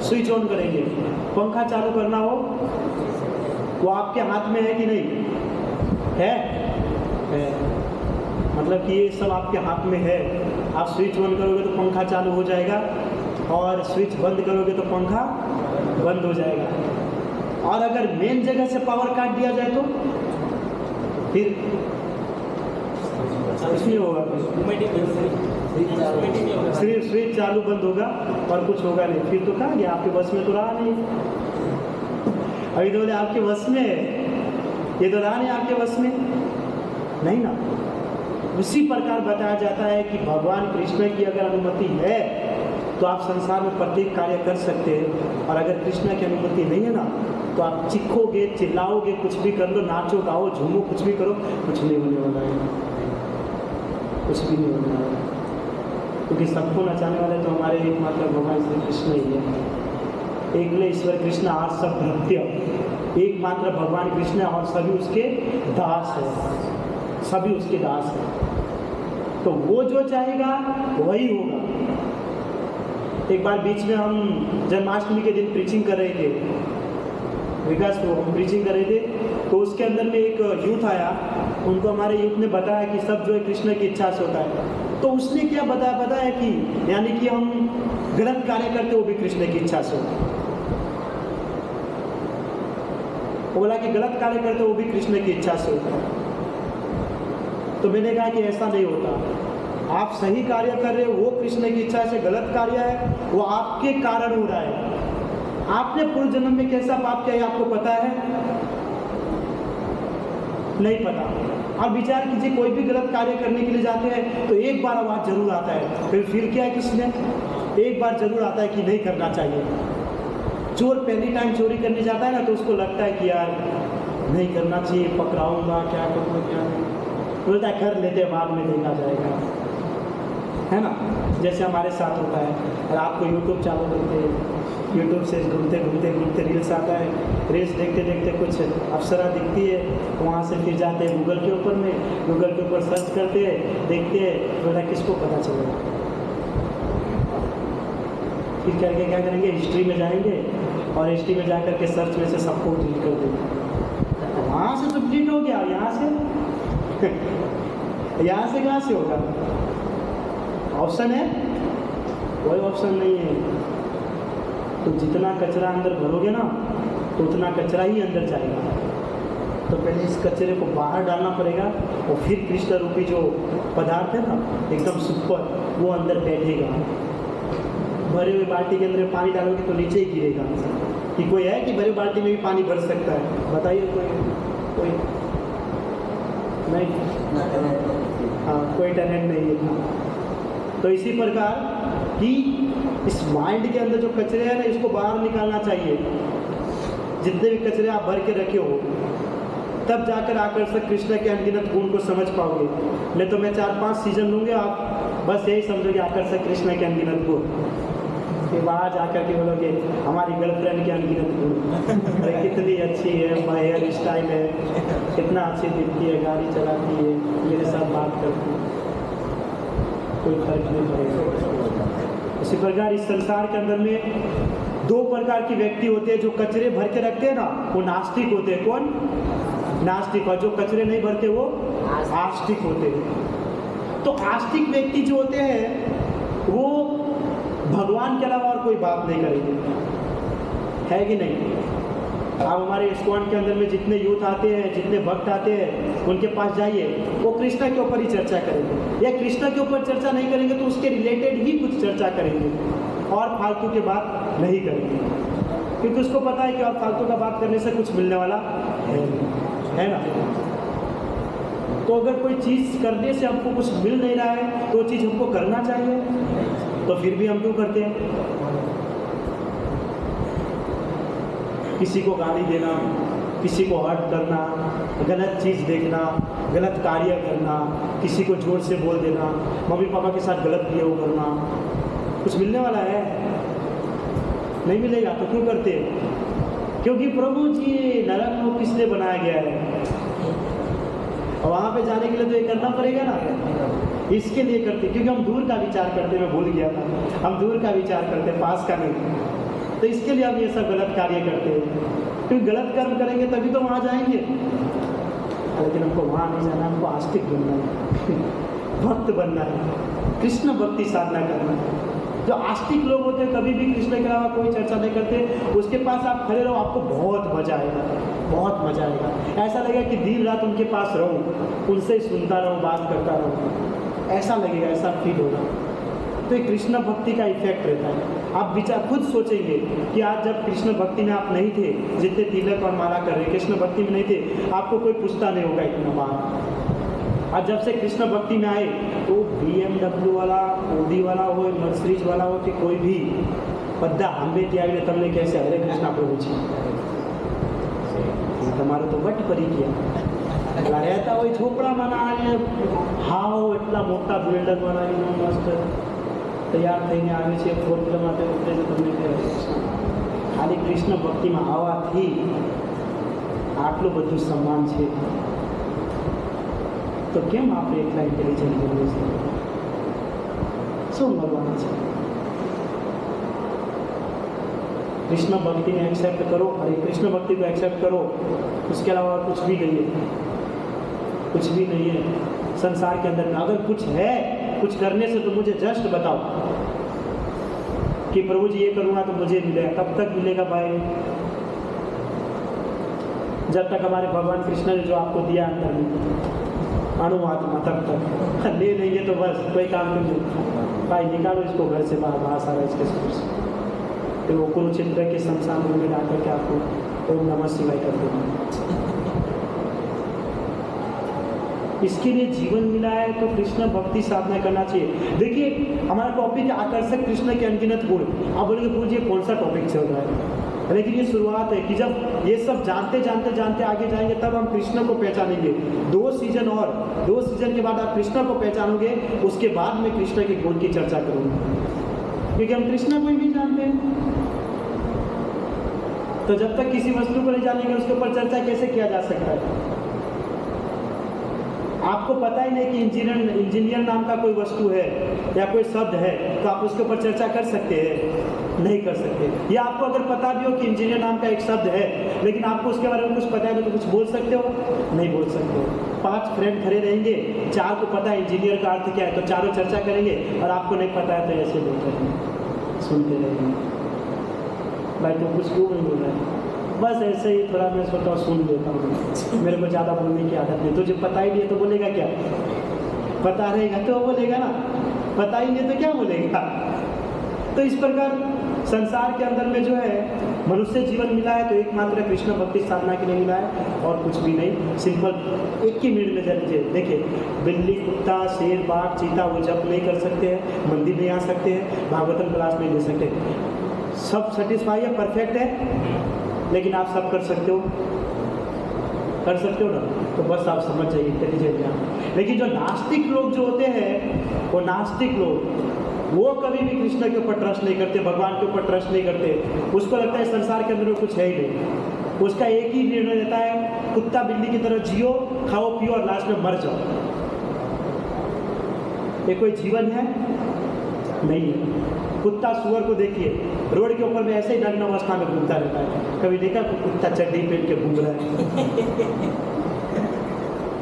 स्विच ऑन करेंगे। पंखा चालू करना हो वो आपके हाथ में है कि नहीं? है। मतलब कि ये सब आपके हाथ में है। आप स्विच ऑन करोगे तो पंखा चालू हो जाएगा, और स्विच बंद करोगे तो पंखा बंद हो जाएगा। और अगर मेन जगह से पावर काट दिया जाए तो फिर कुछ नहीं होगा, सिर्फ स्विच चालू बंद होगा और कुछ होगा नहीं। फिर तो कहा गया, आपके बस में तो रहा नहीं। अभी तो बोले आपके बस में, ये तो रहा नहीं आपके बस में, नहीं ना। उसी प्रकार बताया जाता है कि भगवान कृष्ण की अगर अनुमति है तो आप संसार में प्रत्येक कार्य कर सकते हैं, और अगर कृष्ण की अनुमति नहीं है ना तो आप चिखोगे, चिल्लाओगे, कुछ भी कर लो, नाचो गाओ झूमो, कुछ भी करो, कुछ नहीं होने वाला है, कुछ भी नहीं होने वाला है। क्योंकि सबको नचाने वाले तो हमारे एकमात्र भगवान श्री कृष्ण ही है। एकले ईश्वर कृष्ण आर सब भृत्य, एकमात्र भगवान कृष्ण है और सभी उसके दास है, सभी उसके दास है। तो वो जो चाहेगा वही होगा। एक बार बीच में हम जन्माष्टमी के दिन प्रीचिंग कर रहे थे, विकास को हम प्रीचिंग कर रहे थे, तो उसके अंदर में एक यूथ आया। उनको हमारे यूथ ने बताया कि सब जो है कृष्ण की इच्छा से होता है। तो उसने क्या बताया कि यानी कि हम गलत कार्य करते वो भी कृष्ण की इच्छा से होता है। वो बोला कि गलत कार्य करते वो भी कृष्ण की इच्छा से होता है। तो मैंने कहा कि ऐसा नहीं होता, आप सही कार्य कर रहे हो, वो कृष्ण की इच्छा से, गलत कार्य है वो आपके कारण हो रहा है। आपने पूर्व जन्म में कैसा पाप किया आपको पता है? नहीं पता। आप विचार कीजिए, कोई भी गलत कार्य करने के लिए जाते हैं तो एक बार आवाज जरूर आता है, फिर क्या है, किसने एक बार जरूर आता है कि नहीं करना चाहिए। चोर पहली टाइम चोरी करने जाता है ना तो उसको लगता है कि यार नहीं करना चाहिए, पकड़ाऊंगा, क्या करूँगा क्या नहीं, बोलता है कर लेते, बाद में देखा जाएगा, है ना। जैसे हमारे साथ होता है, और आपको यूट्यूब चालू करते यूट्यूब से घूमते घूमते रील्स आता है, रील्स देखते देखते कुछ अप्सरा दिखती है, वहाँ से फिर जाते हैं गूगल के ऊपर में, गूगल के ऊपर सर्च करते हैं, देखते हैं, बोला किसको पता चलेगा। फिर करके क्या करेंगे, हिस्ट्री में जाएंगे और हिस्ट्री में जा करके सर्च में से सबको डिलीट कर देंगे। वहाँ से तो डिलीट हो गया, यहाँ से यहाँ से कहाँ से होगा? ऑप्शन है? कोई ऑप्शन नहीं है। तो जितना कचरा अंदर भरोगे ना तो उतना कचरा ही अंदर जाएगा। तो पहले इस कचरे को बाहर डालना पड़ेगा और फिर कृष्ण रूपी जो पदार्थ है ना एकदम सुपर, वो अंदर बैठेगा। भरे हुए बाल्टी के अंदर पानी डालोगे तो नीचे ही गिरेगा। कि कोई है कि भरे बाल्टी में भी पानी भर सकता है? बताइए कोई नहीं। हाँ, कोई टैलेंट नहीं है। तो इसी प्रकार कि इस माइंड के अंदर जो कचरे हैं ना, इसको बाहर निकालना चाहिए। जितने भी कचरे आप भर के रखे हो, तब जाकर आकर्षक कृष्ण के अनगिनत गुण को समझ पाओगे। नहीं तो मैं 4-5 सीजन लूँगा, आप बस यही समझोगे आकर्षक कृष्ण के अनगिनत गुण। फिर बाहर जाकर के बोलोगे हमारी गर्लफ्रेंड के अनगिनत गुण, अरे कितनी अच्छी है, हेयर स्टाइल है, कितना अच्छी दिखती है, गाड़ी चलाती है, मेरे साथ बात करती है, कोई फर्क नहीं पड़ेगा। इसी प्रकार इस संसार के अंदर में 2 प्रकार के व्यक्ति होते हैं। जो कचरे भर के रखते हैं ना, वो नास्तिक होते हैं। कौन? नास्तिक। और जो कचरे नहीं भरते वो आस्तिक होते हैं। तो आस्तिक व्यक्ति जो होते हैं वो भगवान के अलावा और कोई बात नहीं करेंगे, है कि नहीं? आप हमारे इस्कॉन के अंदर में जितने यूथ आते हैं, जितने भक्त आते हैं, उनके पास जाइए, वो कृष्णा के ऊपर ही चर्चा करेंगे। या कृष्णा के ऊपर चर्चा नहीं करेंगे तो उसके रिलेटेड ही कुछ चर्चा करेंगे और फालतू की बात नहीं करेंगे, क्योंकि उसको पता है कि और फालतू का बात करने से कुछ मिलने वाला है ना। तो अगर कोई चीज़ करने से हमको कुछ मिल नहीं रहा है तो वो चीज़ हमको करना चाहिए, तो फिर भी हम क्यों करते हैं? किसी को गाली देना, किसी को हर्ट करना, गलत चीज़ देखना, गलत कार्य करना, किसी को जोर से बोल देना, मम्मी पापा के साथ गलत बिहेव करना, कुछ मिलने वाला है? नहीं मिलेगा। तो क्यों करते हैं? क्योंकि प्रभु जी नरक को किस लिए बनाया गया है, और वहाँ पे जाने के लिए तो ये करना पड़ेगा ना, इसके लिए करते। क्योंकि हम दूर का विचार करते, मैं भूल गया था, हम दूर का विचार करते, पास का नहीं। तो इसके लिए हम ये सब गलत कार्य करते हैं, क्योंकि गलत कर्म करेंगे तभी तो वहाँ जाएंगे। लेकिन हमको वहाँ नहीं जाना, हमको आस्तिक बनना है, भक्त बनना है, कृष्ण भक्ति साधना करना है। जो आस्तिक लोग होते हैं कभी भी कृष्ण के अलावा कोई चर्चा नहीं करते, उसके पास आप खड़े रहो, आपको बहुत मजा आएगा, बहुत मजा आएगा। ऐसा लगेगा कि दिन रात उनके पास रहूँ, उनसे सुनता रहूँ, बात करता रहूँ, ऐसा लगेगा, ऐसा फील होगा। तो ये कृष्ण भक्ति का इफेक्ट रहता है। आप विचार खुद सोचेंगे कि आज जब कृष्ण भक्ति में आप नहीं थे, जितने तिलक और माला कर रहे, कृष्ण भक्ति में नहीं थे, आपको कोई पूछता नहीं होगा इतना बात। और जब से कृष्ण भक्ति में आए तो BMW वाला, ओडी वाला हो, मर्सिडीज वाला हो, कि कोई भी बद्दा हमें त्यागने तमने कैसे हरे कृष्णा प्रभु जी તમારું તો વટ પડી ગયા. એટલે રહેતા હોય ઝોપડામાં અને હાવ એટલા મોટા બિલ્ડર બનાવીને મસ્ત તૈયાર થઈને આવે છે, ફોર વ્હીલર માટે ઉતરે છે, તમને ખાલી કૃષ્ણ ભક્તિમાં આવવાથી આટલું બધું સન્માન છે. તો કેમ આપણે એટલા ઇન્ટેલિજન્ટ બનવું છે? શું મળવાના છે? कृष्ण भक्ति में एक्सेप्ट करो, अरे कृष्ण भक्ति को एक्सेप्ट करो, उसके अलावा कुछ भी नहीं है, कुछ भी नहीं है संसार के अंदर में. अगर कुछ है कुछ करने से तो मुझे जस्ट बताओ कि प्रभु जी ये करूँगा तो मुझे मिलेगा. कब तक मिलेगा भाई? जब तक हमारे भगवान कृष्ण ने जो आपको दिया अंदर में अणुआत्मा, तब तक ले लेंगे तो बस कोई काम नहीं भाई. निकालो इसको घर से बाहर, बाहर सारा इसके सोर्स. तो वो कुरुक्षेत्र के शमशान भूमि में डाल करके आपको ओम नमः शिवाय कर देना. इसके लिए जीवन मिला है तो कृष्ण भक्ति साधना करना चाहिए. देखिए हमारा टॉपिक है आकर्षक कृष्ण के अनगिनत गुण. आप बोलेंगे गुरु जी कौन सा टॉपिक चल रहा है? लेकिन ये शुरुआत है कि जब ये सब जानते जानते जानते आगे जाएंगे तब हम कृष्ण को पहचानेंगे. 2 सीजन और 2 सीजन के बाद आप कृष्ण को पहचानोगे, उसके बाद में कृष्ण के गुण की चर्चा करूँगा, क्योंकि हम कृष्ण को ही नहीं जानते हैं. तो जब तक किसी वस्तु को नहीं जानेंगे उसके ऊपर चर्चा कैसे किया जा सकता है? आपको पता ही नहीं कि इंजीनियर नाम का कोई वस्तु है या कोई शब्द है, तो आप उसके ऊपर चर्चा कर सकते हैं? नहीं कर सकते। या आपको अगर पता भी हो कि इंजीनियर नाम का एक शब्द है, लेकिन आपको उसके बारे में कुछ पता है तो कुछ बोल सकते हो? नहीं बोल सकते हो। 5 फ्रेंड खड़े रहेंगे, 4 को पता है इंजीनियर का अर्थ क्या है, तो चारों चर्चा करेंगे, और आपको नहीं पता है तो ऐसे बोलते रहेंगे, सुनते रहेंगे। भाई तो कुछ क्यों नहीं बोल रहा है? बस ऐसे ही थोड़ा मैं सोचता हूँ सुन लेता हूँ, मेरे को ज़्यादा बोलने की आदत नहीं। तुझे पता ही नहीं है तो बोलेगा क्या? पता रहेगा तो बोलेगा ना, पता ही नहीं तो क्या बोलेगा? तो इस प्रकार संसार के अंदर में जो है मनुष्य जीवन मिला है तो एकमात्र कृष्ण भक्ति साधना के लिए मिला है, और कुछ भी नहीं। सिंपल एक ही मिनट में जानिए। देखिए, बिल्ली, कुत्ता, शेर, बाघ, चीता वो जप नहीं कर सकते हैं, मंदिर नहीं आ सकते हैं, भागवतम क्लास नहीं ले सकते, सब सेटिस्फाई है, परफेक्ट है, लेकिन आप सब कर सकते हो, कर सकते हो ना? तो बस आप समझ जाइए, इंटेलिजेंट हैं। लेकिन जो नास्तिक लोग जो होते हैं, वो नास्तिक लोग वो कभी भी कृष्ण के ऊपर ट्रस्ट नहीं करते, भगवान के ऊपर ट्रस्ट नहीं करते। उसको लगता है संसार के अंदर में कुछ है ही नहीं। उसका एक ही निर्णय रहता है, कुत्ता बिल्ली की तरह जियो, खाओ पियो और लास्ट में मर जाओ। ये कोई जीवन है? नहीं है। कुत्ता सुअर को देखिए, रोड के ऊपर में ऐसे ही नग्न अवस्था में घूमता रहता है। कभी देखा कुत्ता चड्डी पहन के घूम रहा है?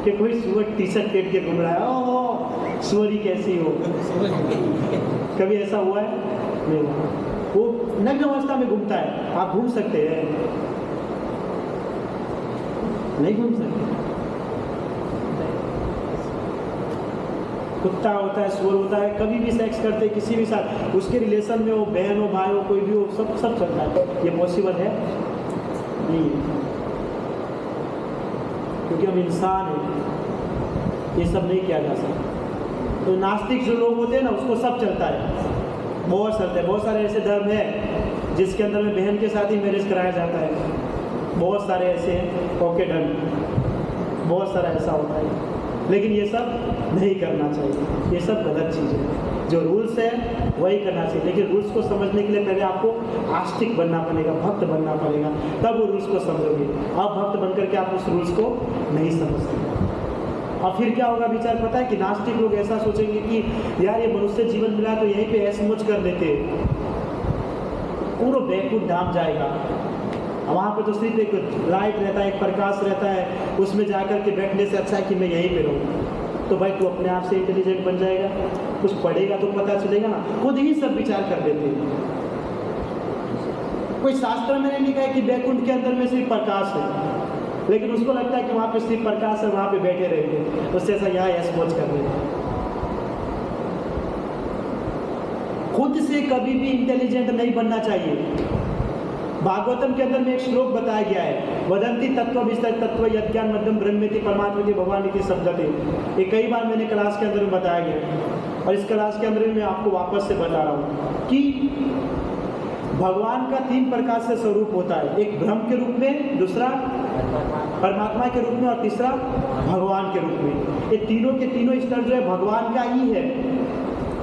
कि कोई सुअर टी शर्ट पहन के घूम रहा है, ओह सुअरी कैसी हो? कभी ऐसा हुआ है? नहीं हुआ। वो नग्न अवस्था में घूमता है। आप घूम सकते हैं? नहीं घूम सकते। कुत्ता होता है, सुअर होता है, कभी भी सेक्स करते हैं किसी भी साथ, उसके रिलेशन में हो, बहन हो, भाई हो, कोई भी हो, सब चलता है। ये पॉसिबल है? नहीं है, क्योंकि हम इंसान हैं, ये सब नहीं किया जा सकता। तो नास्तिक जो लोग होते हैं ना, उसको सब चलता है, बहुत चलता है। बहुत सारे ऐसे धर्म है जिसके अंदर में बहन के साथ ही मैरिज कराया जाता है, बहुत सारे ऐसे हैं, ओके डन, बहुत सारा ऐसा होता है। लेकिन ये सब नहीं करना चाहिए, ये सब गलत चीज़ है। जो रूल्स है वही करना चाहिए, लेकिन रूल्स को समझने के लिए पहले आपको आस्तिक बनना पड़ेगा, भक्त बनना पड़ेगा, तब वो रूल्स को समझोगे। आप भक्त बनकर के आप उस रूल्स को नहीं समझते। और फिर क्या होगा विचार पता है कि नास्तिक लोग ऐसा सोचेंगे कि यार ये मनुष्य जीवन मिला तो यहीं पे ऐश मौज कर लेते, पूरा बैकुंठ धाम जाएगा, वहाँ पे तो सिर्फ एक लाइट रहता है, एक प्रकाश रहता है, उसमें जाकर के बैठने से अच्छा है कि मैं यहीं पे रहूँ। तो भाई तू अपने आप से इंटेलिजेंट बन जाएगा, कुछ पढ़ेगा तो पता चलेगा ना, खुद ही सब विचार कर लेते हैं। कोई शास्त्र में नहीं लिखा है कि बैकुंठ के अंदर में सिर्फ प्रकाश है, लेकिन उसको लगता है कि वहाँ पे सिर्फ प्रकाश है, वहाँ पे बैठे रहेंगे, उससे ऐसा यहाँ ऐश मौज कर लेते। खुद से कभी भी इंटेलिजेंट नहीं बनना चाहिए। भागवतम के अंदर में एक श्लोक बताया गया है, वदंती तत्व विषय तत्व यज्ञान मध्यम ब्रह्मेति परमात्मेति भगवान इति शब्दते। ये कई बार मैंने क्लास के अंदर में बताया गया है, और इस क्लास के अंदर में मैं आपको वापस से बता रहा हूँ कि भगवान का 3 प्रकार से स्वरूप होता है, एक ब्रह्म के रूप में, दूसरा परमात्मा के रूप में, और तीसरा भगवान के रूप में। ये तीनों के तीनों स्तर जो है भगवान का ही है।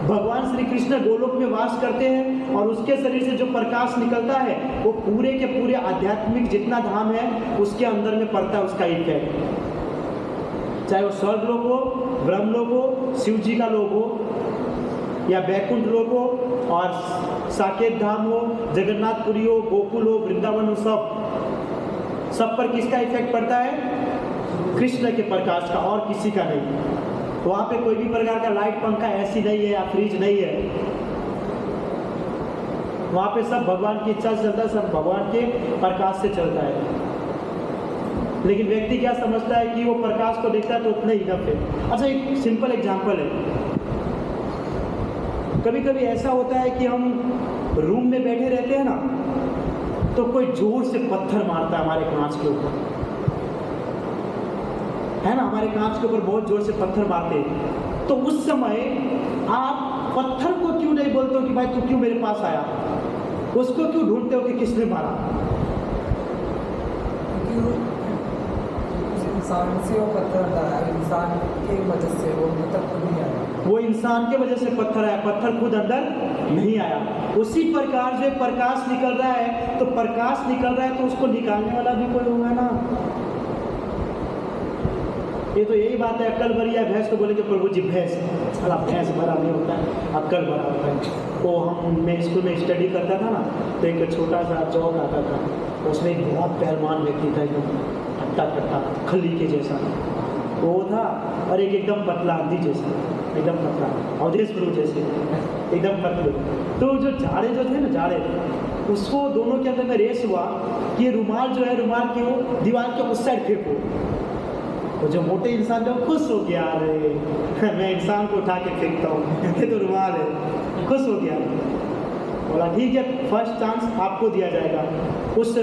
भगवान श्री कृष्ण गोलोक में वास करते हैं, और उसके शरीर से जो प्रकाश निकलता है वो पूरे के पूरे आध्यात्मिक जितना धाम है उसके अंदर में पड़ता है, उसका इफेक्ट, चाहे वो स्वर्ग लोक हो, ब्रह्म लोक हो, शिव जी का लोक हो, या बैकुंठ लोक हो, और साकेत धाम हो, जगन्नाथपुरी हो, गोकुल हो, वृंदावन हो, सब पर किसका इफेक्ट पड़ता है? कृष्ण के प्रकाश का, और किसी का नहीं। वहाँ पे कोई भी प्रकार का लाइट पंखा ऐसी नहीं है या फ्रिज नहीं है, वहाँ पे सब भगवान की इच्छा से चलता है, सब भगवान के प्रकाश से चलता है। लेकिन व्यक्ति क्या समझता है कि वो प्रकाश को देखता है तो उतना ही इनफ है। अच्छा, एक सिंपल एग्जांपल है, कभी कभी ऐसा होता है कि हम रूम में बैठे रहते हैं ना, तो कोई जोर से पत्थर मारता है हमारे कांच के ऊपर, है ना, हमारे कांच के ऊपर बहुत जोर से पत्थर मारते हैं। तो उस समय आप पत्थर को क्यों नहीं बोलते हो कि भाई तू क्यों मेरे पास आया? उसको क्यों ढूंढते हो कि किसने मारा?
इंसान से वो पत्थर आता है, इंसान के वजह से वो मतलब खुद नहीं आया,
वो इंसान के वजह से पत्थर आया, पत्थर खुद अंदर नहीं आया। उसी प्रकार से प्रकाश निकल रहा है, तो प्रकाश निकल रहा है तो उसको निकालने वाला भी कोई होगा ना। ये तो यही बात है, अक्ल भरी है भैंस को बोलेंगे प्रभु जी भैंस, अला भैंस भरा नहीं होता है, अक्ल भरा होता है। वो मैं स्कूल में स्टडी करता था ना, तो एक छोटा सा चौक आता था, उसमें एक बहुत पहलवान व्यक्ति था, एकदम हट्टा कट्टा खली के जैसा वो था, और एक एकदम पतला आंधी जैसा, एकदम पतला अवधेश प्रभु जैसे एकदम पतले। तो जो झाड़े जो थे ना, झाड़े उसको दोनों के अंदर में रेस हुआ कि ये रुमाल जो है, रुमाल के वो दीवार के उस साइड फेंको। तो जो मोटे इंसान जो खुश हो गया, अरे मैं इंसान को उठा के फेंकता हूँ, ये तो रुमाल है, खुश हो गया। बोला ठीक है, फर्स्ट चांस आपको दिया जाएगा। उस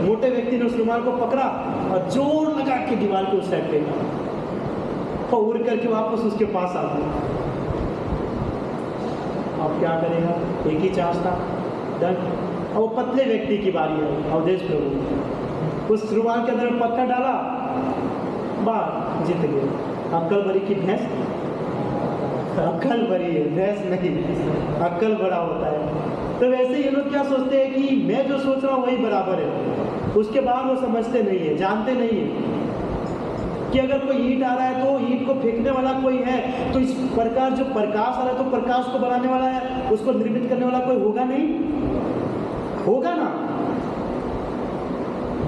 मोटे व्यक्ति ने उस रुमाल को पकड़ा और जोर लगा के दीवार के उस साइड फेंका, तो उड़ करके वापस उसके पास आ गया। अब क्या करेगा, एक ही चांस था, डन। और वो पतले व्यक्ति की बारी है, अवधेश प्रभु उस रुमाल के अंदर पत्थर डाला, बाहर जीत गए। अक्ल भरी की भैंस, अक्ल भरी है भैंस नहीं, अक्ल बड़ा होता है। तो वैसे ये लोग क्या सोचते हैं कि मैं जो सोच रहा हूँ वही बराबर है, उसके बाद वो समझते नहीं है, जानते नहीं है कि अगर कोई ईंट आ रहा है तो ईंट को फेंकने वाला कोई है, तो इस प्रकार जो प्रकाश आ रहा है तो प्रकाश को बनाने वाला है, उसको निर्मित करने वाला कोई होगा नहीं, होगा ना।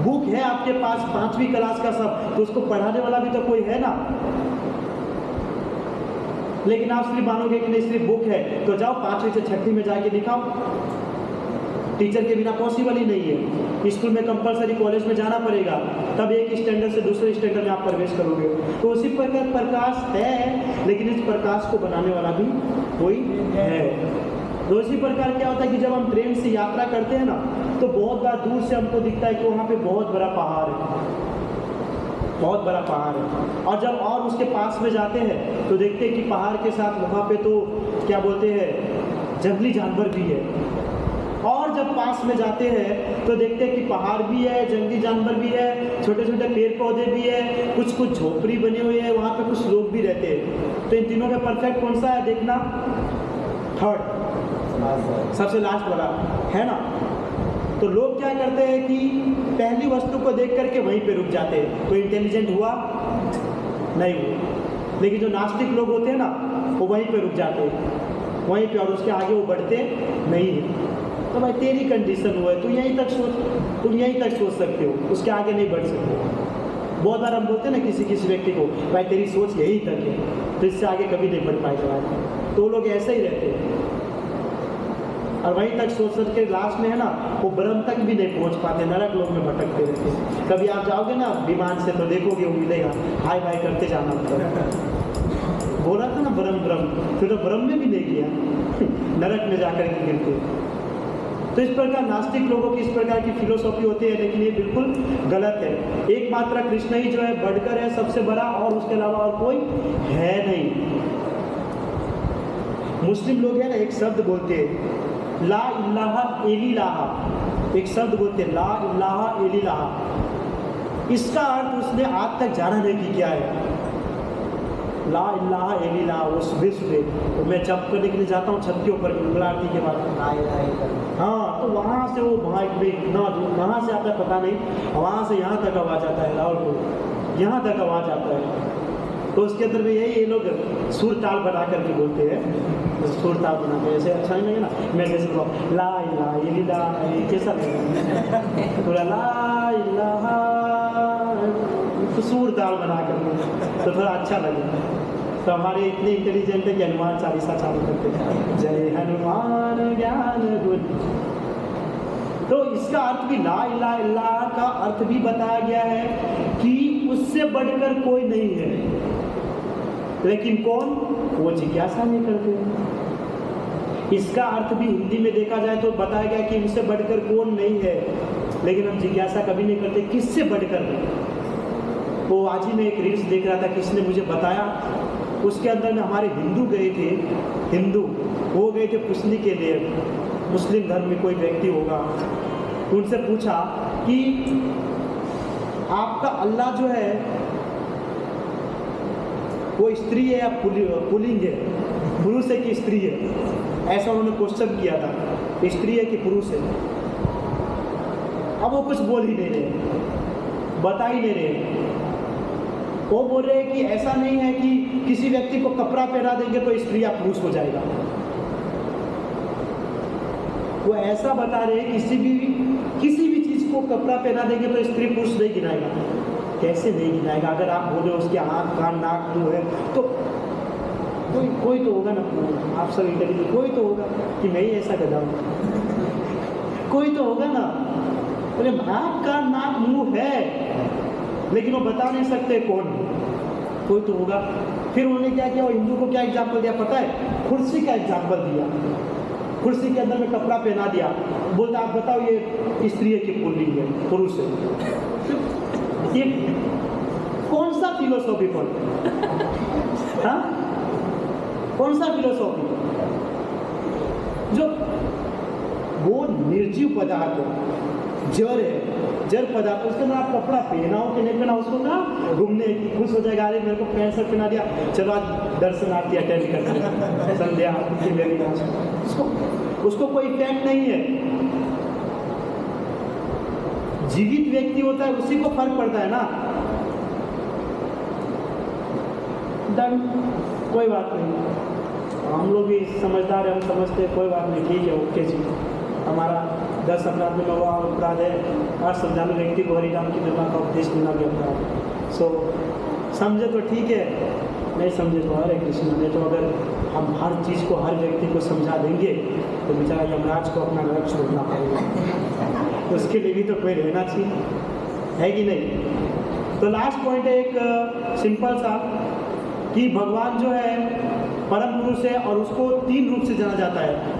बुक है आपके पास 5वीं क्लास का सब, तो उसको पढ़ाने वाला भी तो कोई है ना। लेकिन आप सिर्फ मानोगे कि नहीं सिर्फ बुक है, तो जाओ 5वीं से 6वीं में जाके दिखाओ, टीचर के बिना पॉसिबल ही नहीं है। स्कूल में कंपलसरी कॉलेज में जाना पड़ेगा, तब एक स्टैंडर्ड से दूसरे स्टैंडर्ड में आप प्रवेश करोगे। तो उसी प्रकार प्रकाश है, लेकिन इस प्रकाश को बनाने वाला भी कोई है। तो इसी प्रकार क्या होता है कि जब हम ट्रेन से यात्रा करते हैं ना, तो बहुत बार दूर से हमको दिखता है कि वहाँ पे बहुत बड़ा पहाड़ है, बहुत बड़ा पहाड़ है। और जब और उसके पास में जाते हैं तो देखते हैं कि पहाड़ के साथ वहाँ पे तो क्या बोलते हैं, जंगली जानवर भी है। और जब पास में जाते हैं तो देखते हैं कि पहाड़ भी है, जंगली जानवर भी है, छोटे छोटे पेड़ पौधे भी है, कुछ कुछ झोपड़ी बनी हुई है, वहाँ पे कुछ लोग भी रहते हैं। तो इन तीनों में परफेक्ट कौन सा है देखना, थर्ड, सबसे लास्ट वाला है ना। तो लोग क्या करते हैं कि पहली वस्तु को देख करके वहीं पे रुक जाते हैं, तो इंटेलिजेंट हुआ नहीं हुआ। लेकिन जो नास्तिक लोग होते हैं ना, वो वहीं पे रुक जाते हैं, वहीं पे, और उसके आगे वो बढ़ते नहीं हैं। तो भाई तेरी कंडीशन हुआ है, तू यहीं तक सोच, तुम यहीं तक सोच सकते हो, उसके आगे नहीं बढ़ सकते। बहुत बार हम बोलते हैं ना किसी किसी व्यक्ति को, भाई तेरी सोच यहीं तक है, तो इससे आगे कभी नहीं बढ़ पाएगा। तो लोग ऐसे ही रहते हैं, और वहीं तक सोच के लास्ट में है ना, वो ब्रह्म तक भी नहीं पहुंच पाते, नरक लोक में भटकते रहते हैं। कभी आप जाओगे ना विमान से तो देखोगे वो मिलेगा, हाय बाय करते जाना मतलब। बोला था ना ब्रह्म ब्रह्म, फिर तो ब्रह्म में भी नहीं किया, नरक में जाकर के गिरते। तो इस प्रकार नास्तिक लोगों की इस प्रकार की फिलोसॉफी होती है, लेकिन ये बिल्कुल गलत है। एकमात्र कृष्ण ही जो है बढ़कर है, सबसे बड़ा, और उसके अलावा और कोई है नहीं। मुस्लिम लोग है ना, एक शब्द बोलते हैं ला इलाहा इल्लल्लाह, एक शब्द बोलते हैं ला इलाहा इल्लल्लाह। इसका अर्थ उसने आज तक जाना नहीं कि क्या है ला इलाहा इल्लल्लाह। वो सुबह सुबह तो मैं जब करने के लिए जाता हूँ छत के ऊपर मंगला आरती के बाद, हाँ, तो वहाँ से वो वहाँ इतना दूर कहाँ से आता है पता नहीं, वहाँ से यहाँ तक आवाज़ आता है, रावलपुर यहाँ तक आवाज़ आता है। तो उसके अंदर में यही ये लोग सुर ताल बना करके बोलते हैं, सुर ताल बनाते हैं। ऐसे अच्छा नहीं लगे ना, मैं जैसे बोला ला इलाहा इल्लल्लाह, कैसा लगेगा थोड़ा ला इलाहा, तो सुर ताल बना करके तो थोड़ा अच्छा लगेगा। तो हमारे इतने इंटेलिजेंट है कि हनुमान चालीसा चालू करते हैं, जय हनुमान ज्ञान गुण। तो इसका अर्थ भी ला इलाहा इल्लल्लाह का अर्थ भी बताया गया है कि उससे बढ़कर कोई नहीं है, लेकिन कौन, वो जिज्ञासा नहीं करते। इसका अर्थ भी हिंदी में देखा जाए तो बताया गया कि इनसे बढ़कर कौन नहीं है, लेकिन हम जिज्ञासा कभी नहीं करते किससे बढ़कर नहीं। वो आज ही मैं एक रील्स देख रहा था, किसने मुझे बताया, उसके अंदर में हमारे हिंदू गए थे, हिंदू वो गए थे पूछने के लिए, मुस्लिम धर्म में कोई व्यक्ति होगा, उनसे पूछा कि आपका अल्लाह जो है वो स्त्री है या पुल्लिंग है। पुरुष है कि स्त्री है, ऐसा उन्होंने क्वेश्चन किया था, स्त्री है कि पुरुष है। अब वो कुछ बोल ही नहीं रहे, बता ही नहीं रहे। वो बोल रहे हैं कि ऐसा नहीं है कि किसी व्यक्ति को कपड़ा पहना देंगे तो स्त्री या पुरुष हो जाएगा। वो ऐसा बता रहे हैं किसी भी चीज को कपड़ा पहना देंगे तो स्त्री पुरुष नहीं गिनाएगा। कैसे नहीं गिनाएगा? अगर आप बोले उसके आँख कान नाक मुंह है तो कोई तो होगा ना, आप सब इंटेलिजेंट, कोई तो होगा कि मैं ही ऐसा गधा हूँ, कोई तो होगा ना। बोले आँख कान नाक मुंह है लेकिन वो बता नहीं सकते कौन, कोई तो होगा। फिर उन्होंने क्या किया, वो हिंदू को क्या एग्जाम्पल दिया पता है? कुर्सी का एग्जाम्पल दिया। कुर्सी के अंदर में कपड़ा पहना दिया, बोलता आप बताओ ये स्त्री है कि पुल्लिंग है, पुरुष है? ये कौन सा फिलोसॉफी पर, हाँ कौन सा फिलोसॉफी? जो वो निर्जीव पदार्थ है, जड़ है, जड़ पदार्थ, उसके अंदर आप कपड़ा पहनाओ कि नहीं पहनाओ, उसको ना घूमने खुश हो जाएगा, अरे मेरे को पैंट शर्ट पहना दिया, चलो आज दर्शन आरती अटेंड करते हैं, संध्या आरती मेरी, उसको कोई इफेक्ट नहीं है। जीवित व्यक्ति होता है उसी को फर्क पड़ता है ना। डन, कोई बात नहीं, हम लोग भी समझदार हैं, हम समझते हैं, कोई बात नहीं, ठीक है, ओके जी, हमारा 10 अपराध में हुआ अपराध है, 8 समझाने व्यक्ति को हरिनाम की महिमा का उपदेश देना भी अपराध। सो समझे तो ठीक है, नहीं समझे तो हरे कृष्ण। नहीं तो अगर हम हर चीज़ को हर व्यक्ति को समझा देंगे तो बेचारा यमराज को अपना घर छोड़ना पड़ेगा, उसके लिए भी तो कोई रहना चाहिए, है कि नहीं? तो लास्ट पॉइंट है एक सिंपल सा, कि भगवान जो है परम पुरुष है और उसको 3 रूप से जाना जाता है।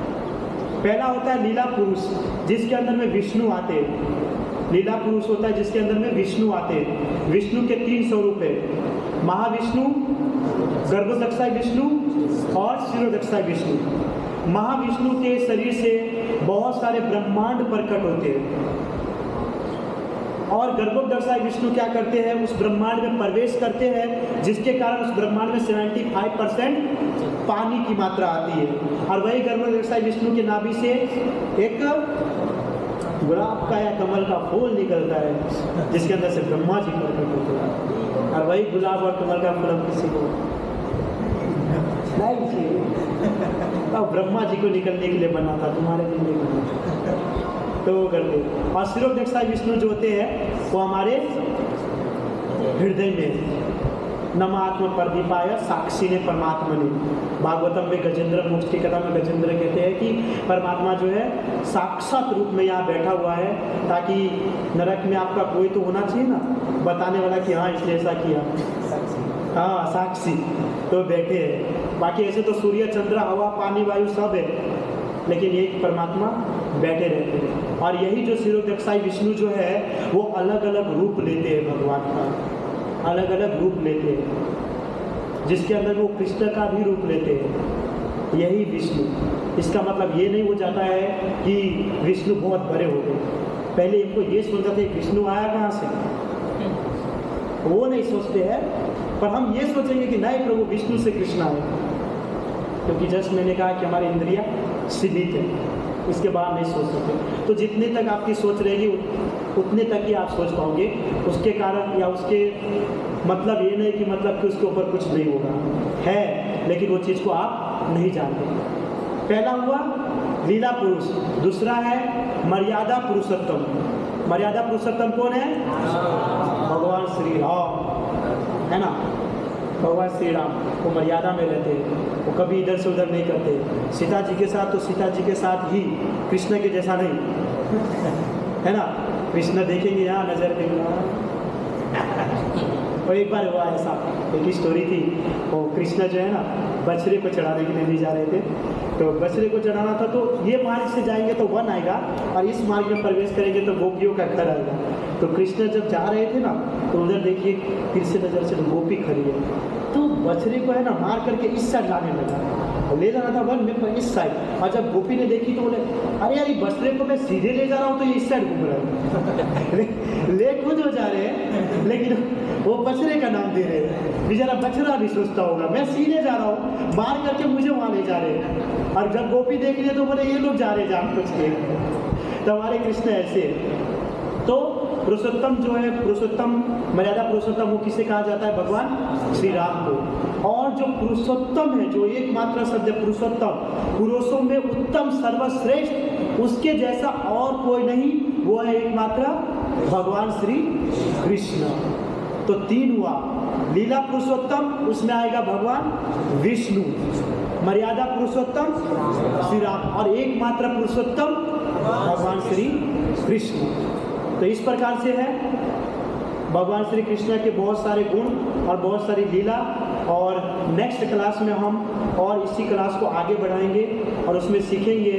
पहला होता है लीला पुरुष, जिसके अंदर में विष्णु आते हैं। लीला पुरुष होता है जिसके अंदर में विष्णु आते हैं। विष्णु के 3 स्वरूप है, महाविष्णु, गर्भोदक्षाय विष्णु और शिरोदक्षाय विष्णु। महाविष्णु के शरीर से बहुत सारे ब्रह्मांड प्रकट होते हैं और गर्भोदक्षाय विष्णु क्या करते हैं, उस ब्रह्मांड में प्रवेश करते हैं, जिसके कारण उस ब्रह्मांड में 75% पानी की मात्रा आती है। और वही गर्भोदक्षाय विष्णु के नाभि से एक गुलाब का या कमल का फूल निकलता है, जिसके अंदर से ब्रह्मा जी प्रकट होते हैं। और वही गुलाब और कमल का फूल किसी को नहीं चाहिए, तो ब्रह्मा जी को निकलने के लिए बना था, तुम्हारे लिए नहीं बना, तो वो करते। और शिरोदक्षाय विष्णु जो होते हैं वो हमारे हृदय में, नमात्म प्रदीपाय साक्षी ने परमात्मा ने। भागवतम में गजेंद्र मोक्ष की कथा में गजेंद्र कहते हैं कि परमात्मा जो है साक्षात रूप में यहाँ बैठा हुआ है, ताकि नरक में आपका कोई तो होना चाहिए ना, बताने वाला कि हाँ इसने ऐसा किया, हाँ साक्षी, तो बैठे हैं। बाकी ऐसे तो सूर्य चंद्र हवा पानी वायु सब है, लेकिन एक परमात्मा बैठे रहते हैं। और यही जो शिरोदक्षाय विष्णु जो है वो अलग अलग रूप लेते हैं, भगवान का अलग अलग रूप लेते हैं, जिसके अंदर वो कृष्ण का भी रूप लेते हैं, यही विष्णु। इसका मतलब ये नहीं हो जाता है कि विष्णु बहुत बड़े हो गए। पहले इनको ये सोचते थे विष्णु आया कहाँ से, वो नहीं सोचते हैं, पर हम ये सोचेंगे कि नहीं प्रभु विष्णु से कृष्ण आए, क्योंकि जस्ट मैंने कहा कि हमारी इंद्रिया सीमित है, इसके बाद नहीं सोच सकते। तो जितने तक आपकी सोच रहेगी उतने तक ही आप सोच पाओगे। उसके कारण या उसके मतलब ये नहीं कि मतलब कि उसके ऊपर कुछ नहीं होगा, है, लेकिन वो चीज़ को आप नहीं जानते। पहला हुआ लीला पुरुष, दूसरा है मर्यादा पुरुषोत्तम। मर्यादा पुरुषोत्तम कौन है? भगवान श्री राम, है ना। भगवान श्री राम वो मर्यादा में रहते हैं, वो कभी इधर से उधर नहीं करते। सीता जी के साथ तो सीता जी के साथ ही, कृष्ण के जैसा नहीं, है ना। कृष्ण देखेंगे यहाँ नजर देंगे। और एक बार हुआ ऐसा, एक स्टोरी थी, वो कृष्ण जो है ना बछड़े को चढ़ाने के लिए ले जा रहे थे, तो बछड़े को चढ़ाना था, तो ये मार्ग से जाएंगे तो वन आएगा और इस मार्ग में प्रवेश करेंगे तो गोपियों का घर आएगा। तो कृष्ण जब जा रहे थे ना, तो उधर देखिए तिरछे नजर से गोपी खड़ी है,
तो बछड़े को है ना मार करके इस साइड लाने लगा, ले जा रहा था वन में इस साइड। और जब गोपी ने देखी तो बोले अरे यार, ये बछड़े को मैं सीधे ले जा रहा हूँ तो ये इस साइड घूम रहा है। ले खुद हो जा रहे हैं, लेकिन वो बछड़े का नाम दे रहे हैं। बेचारा बछड़ा भी सोचता होगा मैं सीधे जा रहा हूँ, मार करके मुझे वहाँ ले जा रहे हैं। और जब गोपी देख लिए तो बोले ये लोग जा रहे हैं जान कुछ के। तो हमारे कृष्ण ऐसे। तो पुरुषोत्तम जो है, पुरुषोत्तम मर्यादा पुरुषोत्तम वो किसे कहा जाता है? भगवान श्री राम को। और जो पुरुषोत्तम है, जो एकमात्र शब्द है पुरुषोत्तम, पुरुषों में उत्तम सर्वश्रेष्ठ, उसके जैसा और कोई नहीं, वो है एकमात्र भगवान श्री कृष्ण। तो तीन हुआ, लीला पुरुषोत्तम उसमें आएगा भगवान विष्णु, मर्यादा पुरुषोत्तम श्री राम, और एकमात्र पुरुषोत्तम भगवान श्री कृष्ण। तो इस प्रकार से है भगवान श्री कृष्ण के बहुत सारे गुण और बहुत सारी लीला। और नेक्स्ट क्लास में हम और इसी क्लास को आगे बढ़ाएंगे और उसमें सीखेंगे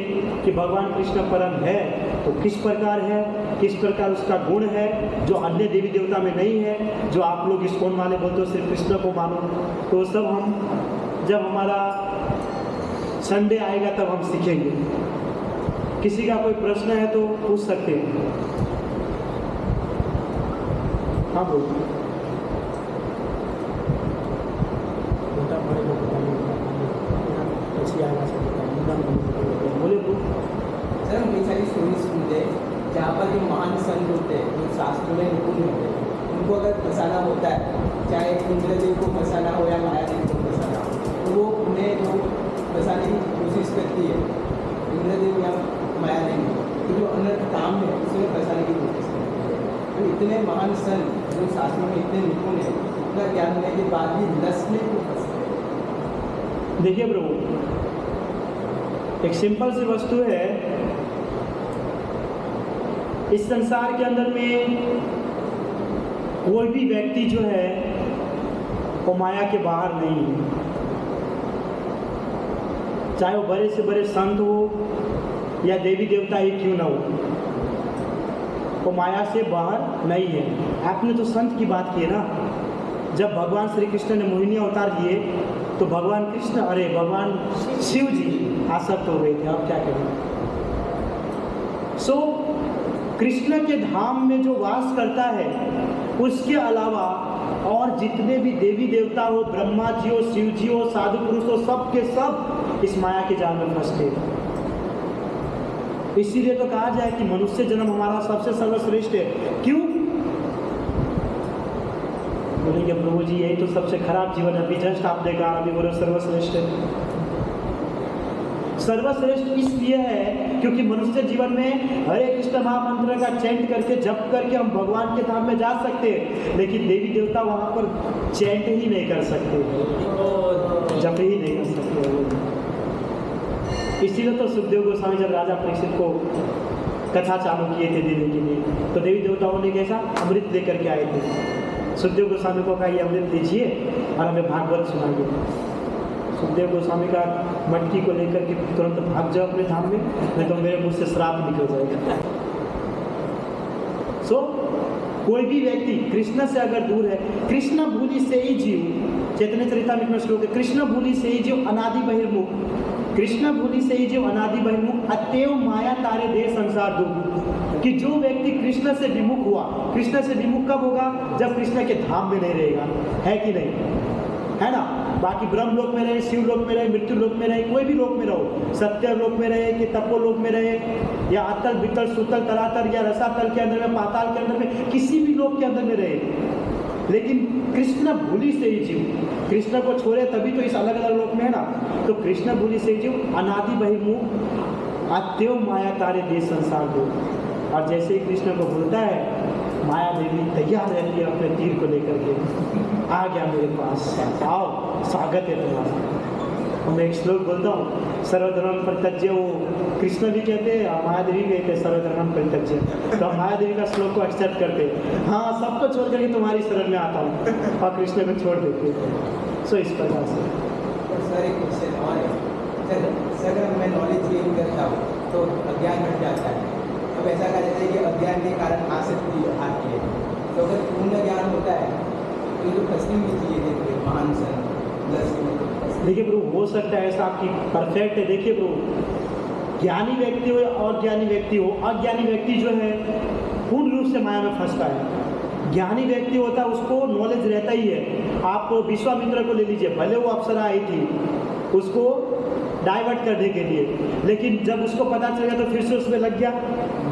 कि भगवान कृष्ण परम है तो किस प्रकार है, किस प्रकार उसका गुण है जो अन्य देवी देवता में नहीं है, जो आप लोग इस्कॉन वाले बोलते हो सिर्फ कृष्ण को मानो। तो सब हम जब हमारा संडे आएगा तब हम सीखेंगे। किसी का कोई प्रश्न है तो पूछ सकते हैं। हाँ बोलिए। बोले
सर, हम कई सारी स्टोरी सुनते हैं जहाँ पर जो महान संत होते हैं, जो शास्त्रों में निपुण होते हैं, उनको अगर फंसाना होता है, चाहे इंद्रदेव को फंसाना हो या महादेव को फंसाना हो, तो वो उन्हें जो फंसाने की कोशिश करती है, इंद्रदेव या महादेव, तो जो अनर्थ काम है उसमें फंसाने की कोशिश करती है। तो इतने महान संत जो शास्त्रों में इतने निपुण है, उतना ज्ञान होने के बाद भी लस में क्यों फंसते हैं?
देखिए प्रभु, एक सिंपल सी वस्तु है, इस संसार के अंदर में कोई भी व्यक्ति जो है वो माया के बाहर नहीं है। चाहे वो बड़े से बड़े संत हो या देवी देवता ही क्यों ना हो, वो माया से बाहर नहीं है। आपने तो संत की बात की है ना, जब भगवान श्री कृष्ण ने मोहिनी अवतार लिए तो भगवान कृष्ण, अरे भगवान शिव जी आसक्त हो गए थे। आप क्या करें? सो कृष्ण के धाम में जो वास करता है, उसके अलावा और जितने भी देवी देवता हो, ब्रह्मा जी हो, शिव जी हो, साधु पुरुष हो, सब के सब इस माया के जाल में फंसते हैं। इसीलिए तो कहा जाए कि मनुष्य जन्म हमारा सबसे सर्वश्रेष्ठ है। क्यों? बोलेंगे प्रभु जी यही तो सबसे खराब जीवन है, अभी जस्ट आपने कहा अभी बोलो सर्वश्रेष्ठ है। सर्वश्रेष्ठ इसलिए है क्योंकि मनुष्य जीवन में हरे कृष्ण महामंत्र का चैंट करके जप करके हम भगवान के धाम में जा सकते हैं, लेकिन देवी देवता वहां पर चैंट ही नहीं कर सकते, जप ही नहीं कर सकते। इसीलिए तो सुखदेव गोस्वामी जब राजा परीक्षित को कथा चालू किए थे देने के लिए, तो देवी देवताओं ने कैसा अमृत लेकर के आए थे। सुखदेव गोस्वामी को कहा ये अमृत लीजिए और हमें भागवत सुनाइए। सुखदेव गोस्वामी का मटकी को लेकर के तुरंत भाग जाओ अपने धाम में, नहीं तो मेरे मुंह से श्राप निकल जाएगा। सो कोई भी व्यक्ति कृष्ण से अगर दूर है, कृष्ण भूलि से ही जीव, चैतन्य चरितामृत में श्लोक है, कृष्ण भूलि से ही जीव अनादि बहिर्मुख, कृष्ण भूलि से ही जीव अनादि बहिर्मुख, अतएव माया तारे दे संसार दुख। कि जो व्यक्ति कृष्ण से विमुख हुआ, कृष्ण से विमुख कब होगा? जब कृष्ण के धाम में नहीं रहेगा, है कि नहीं? है ना? बाकी ब्रह्म लोक में रहे, शिव लोक में रहे, मृत्यु लोक में रहे, कोई भी लोक में रहो, सत्य लोक में रहे कि तपो लोक में रहे, या अतल बितल सुतल तलातर या रसातल के अंदर में, पाताल के अंदर में, किसी भी लोक के अंदर में रहे, लेकिन कृष्ण भूलि से ही जीव, कृष्ण को छोड़े तभी तो इस अलग अलग लोक में है ना। तो कृष्ण भूलि से ही जीव अनादि बहिर्मुख, अतएव माया तारे दे संसार दो। और जैसे ही कृष्ण को भूलता है, माया देवी तैयार रहती है अपने तीर को लेकर के, आ गया मेरे पास, आओ स्वागत है तुम्हारा। मैं एक श्लोक बोलता हूँ, सर्वधर्म परित्यज्य, वो कृष्ण भी कहते हैं, महादेवी भी कहते हैं सर्वधर्म परित्यज्य। तो हम महादेवी का श्लोक को एक्सेप्ट करते हैं, हाँ सबको छोड़ करके तुम्हारी शरण में आता हूँ, और कृष्ण को छोड़ देते हैं। सो इस प्रकार से।
सर एक क्वेश्चन और है सर, अगर मैं नॉलेज गेन करता हूँ तो अज्ञान हट जाता है। अब ऐसा कहा जाता है कि अज्ञान के कारण आसक्ति आती है, तो अगर पूर्ण ज्ञान होता है तो जो फंसने की चीज़ें देखते हैं महान संत प्लस
देखिए प्रभु, हो सकता है ऐसा आपकी परफेक्ट है। देखिए प्रभु, ज्ञानी व्यक्ति हो या अज्ञानी व्यक्ति हो, अज्ञानी व्यक्ति जो है पूर्ण रूप से माया में फंसता है। ज्ञानी व्यक्ति होता है उसको नॉलेज रहता ही है। आप विश्वामित्र को ले लीजिए, भले वो अप्सरा आई थी उसको डाइवर्ट करने के लिए, लेकिन जब उसको पता चल गया तो फिर से उसमें लग गया।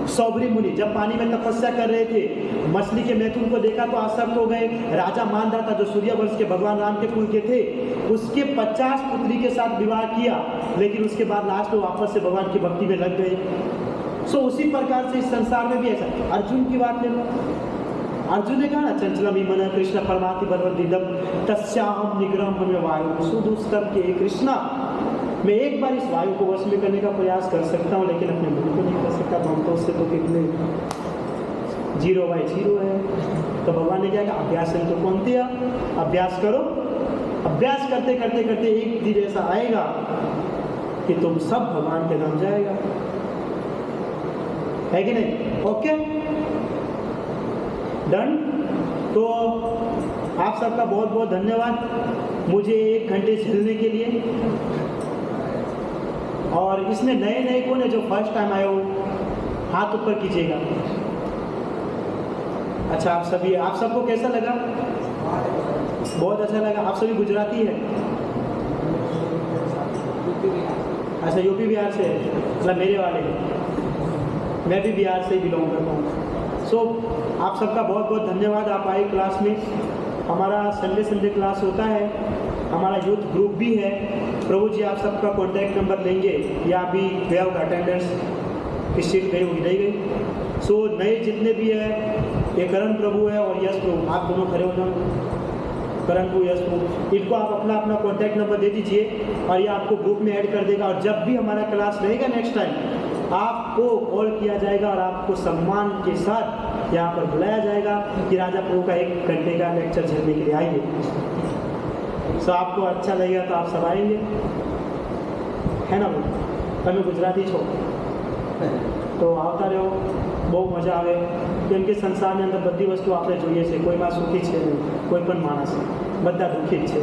सौबरी मुनि जब पानी में तपस्या कर रहे थे, मछली के मैथुन को देखा तो आसक्त हो गए। राजा मानधाता जो सूर्यवंश के भगवान राम के कुल के थे, उसके 50 पुत्री के साथ विवाह किया, लेकिन उसके बाद लास्ट में वापस से भगवान की भक्ति में लग गए। सो उसी प्रकार से इस संसार में भी ऐसा। अर्जुन की बात ले लो, अर्जुन ने कहा ना, चंचलम मन कृष्ण परमाति बलवंतिदम तस्याहम निग्रहम हमें वायु सुदुष्कर्म के कृष्णा, मैं एक बार इस वायु को वश में करने का प्रयास कर सकता हूँ, लेकिन अपने मन को नहीं कर सकता। तो हम तो उससे तो कितने 0/0 है। तो भगवान ने क्या कहा, अभ्यास तो कौन दिया, अभ्यास करो। अभ्यास करते करते करते एक दिन ऐसा आएगा कि तुम सब भगवान के नाम जाएगा, है कि नहीं? Okay done. तो आप सबका बहुत बहुत धन्यवाद मुझे 1 घंटे झेलने के लिए। और इसमें नए नए कौन है जो फर्स्ट टाइम आए हो, हाथ ऊपर कीजिएगा। अच्छा, आप सबको कैसा लगा? बहुत अच्छा लगा। आप सभी गुजराती है? अच्छा, यूपी बिहार से है, मतलब मेरे वाले हैं। मैं भी बिहार से ही बिलोंग करता हूँ। सो आप सबका बहुत बहुत धन्यवाद, आप आए क्लास में। हमारा संडे क्लास होता है, हमारा यूथ ग्रुप भी है। प्रभु जी आप सबका कॉन्टैक्ट नंबर लेंगे या अभी वे आउट अटेंडेंस किस सीट गई होगी, नहीं गई। सो नए जितने भी है, ये करण प्रभु है और यश प्रभु, आप दोनों खड़े हो जाओ। करण प्रभु, यश प्रभु, इनको आप अपना अपना कॉन्टैक्ट नंबर दे दीजिए और ये आपको ग्रुप में ऐड कर देगा। और जब भी हमारा क्लास रहेगा नेक्स्ट टाइम, आपको कॉल किया जाएगा और आपको सम्मान के साथ यहाँ पर बुलाया जाएगा कि राजा प्रभु का 1 घंटे का लेक्चर झेलने के लिए आइए। सो आपको अच्छा लगेगा तो आप सब आएंगे, है ना? તમે ગુજરાતી છો તો આવતા રહો, બહુ મજા આવે। કેમ કે સંસારની અંદર બધી વસ્તુ આપણે જોઈએ છે, કોઈમાં સુખી છે નહીં, કોઈ પણ માણસ, બધા દુઃખી જ છે।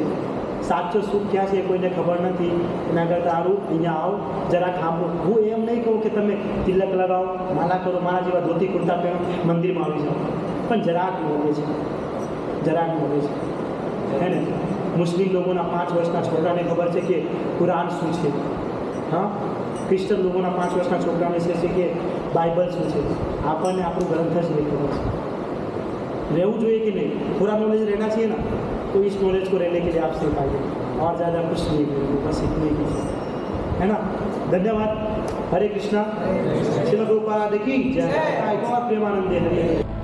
સાચો સુખ ક્યાં છે એ કોઈને ખબર નથી। એના કરતાં સારું અહીંયા આવો, જરાક સાંભળો। હું એમ નહીં કહું કે તમે તિલક લગાવો, માલા કરો, મારા જેવા ધોતી કુર્તા પહેરો, મંદિરમાં આવી જાઓ, પણ જરાક નોલેજ है ને। मुस्लिम लोगों 5 वर्षના છોકરાને ખબર છે કે કુરાન શું છે, હા? ક્રિશ્ચન લોકોના 5 વર્ષના છોકરાને છે કે બાઇબલ શું છે। આપણને આપણું ગ્રંથ જ નહીં ખબર છે। रहવું જોઈએ कि नहीं? पूरा नॉलेज रहना चाहिए ना। तो इस नॉलेज को रहने के लिए आप सिखाइए, और ज़्यादा कुछ नहीं करेंगे, बस इतने ही, है ना? धन्यवाद। हरे कृष्णा। श्रील प्रभुपाद की जय। प्रेमानंद हरे।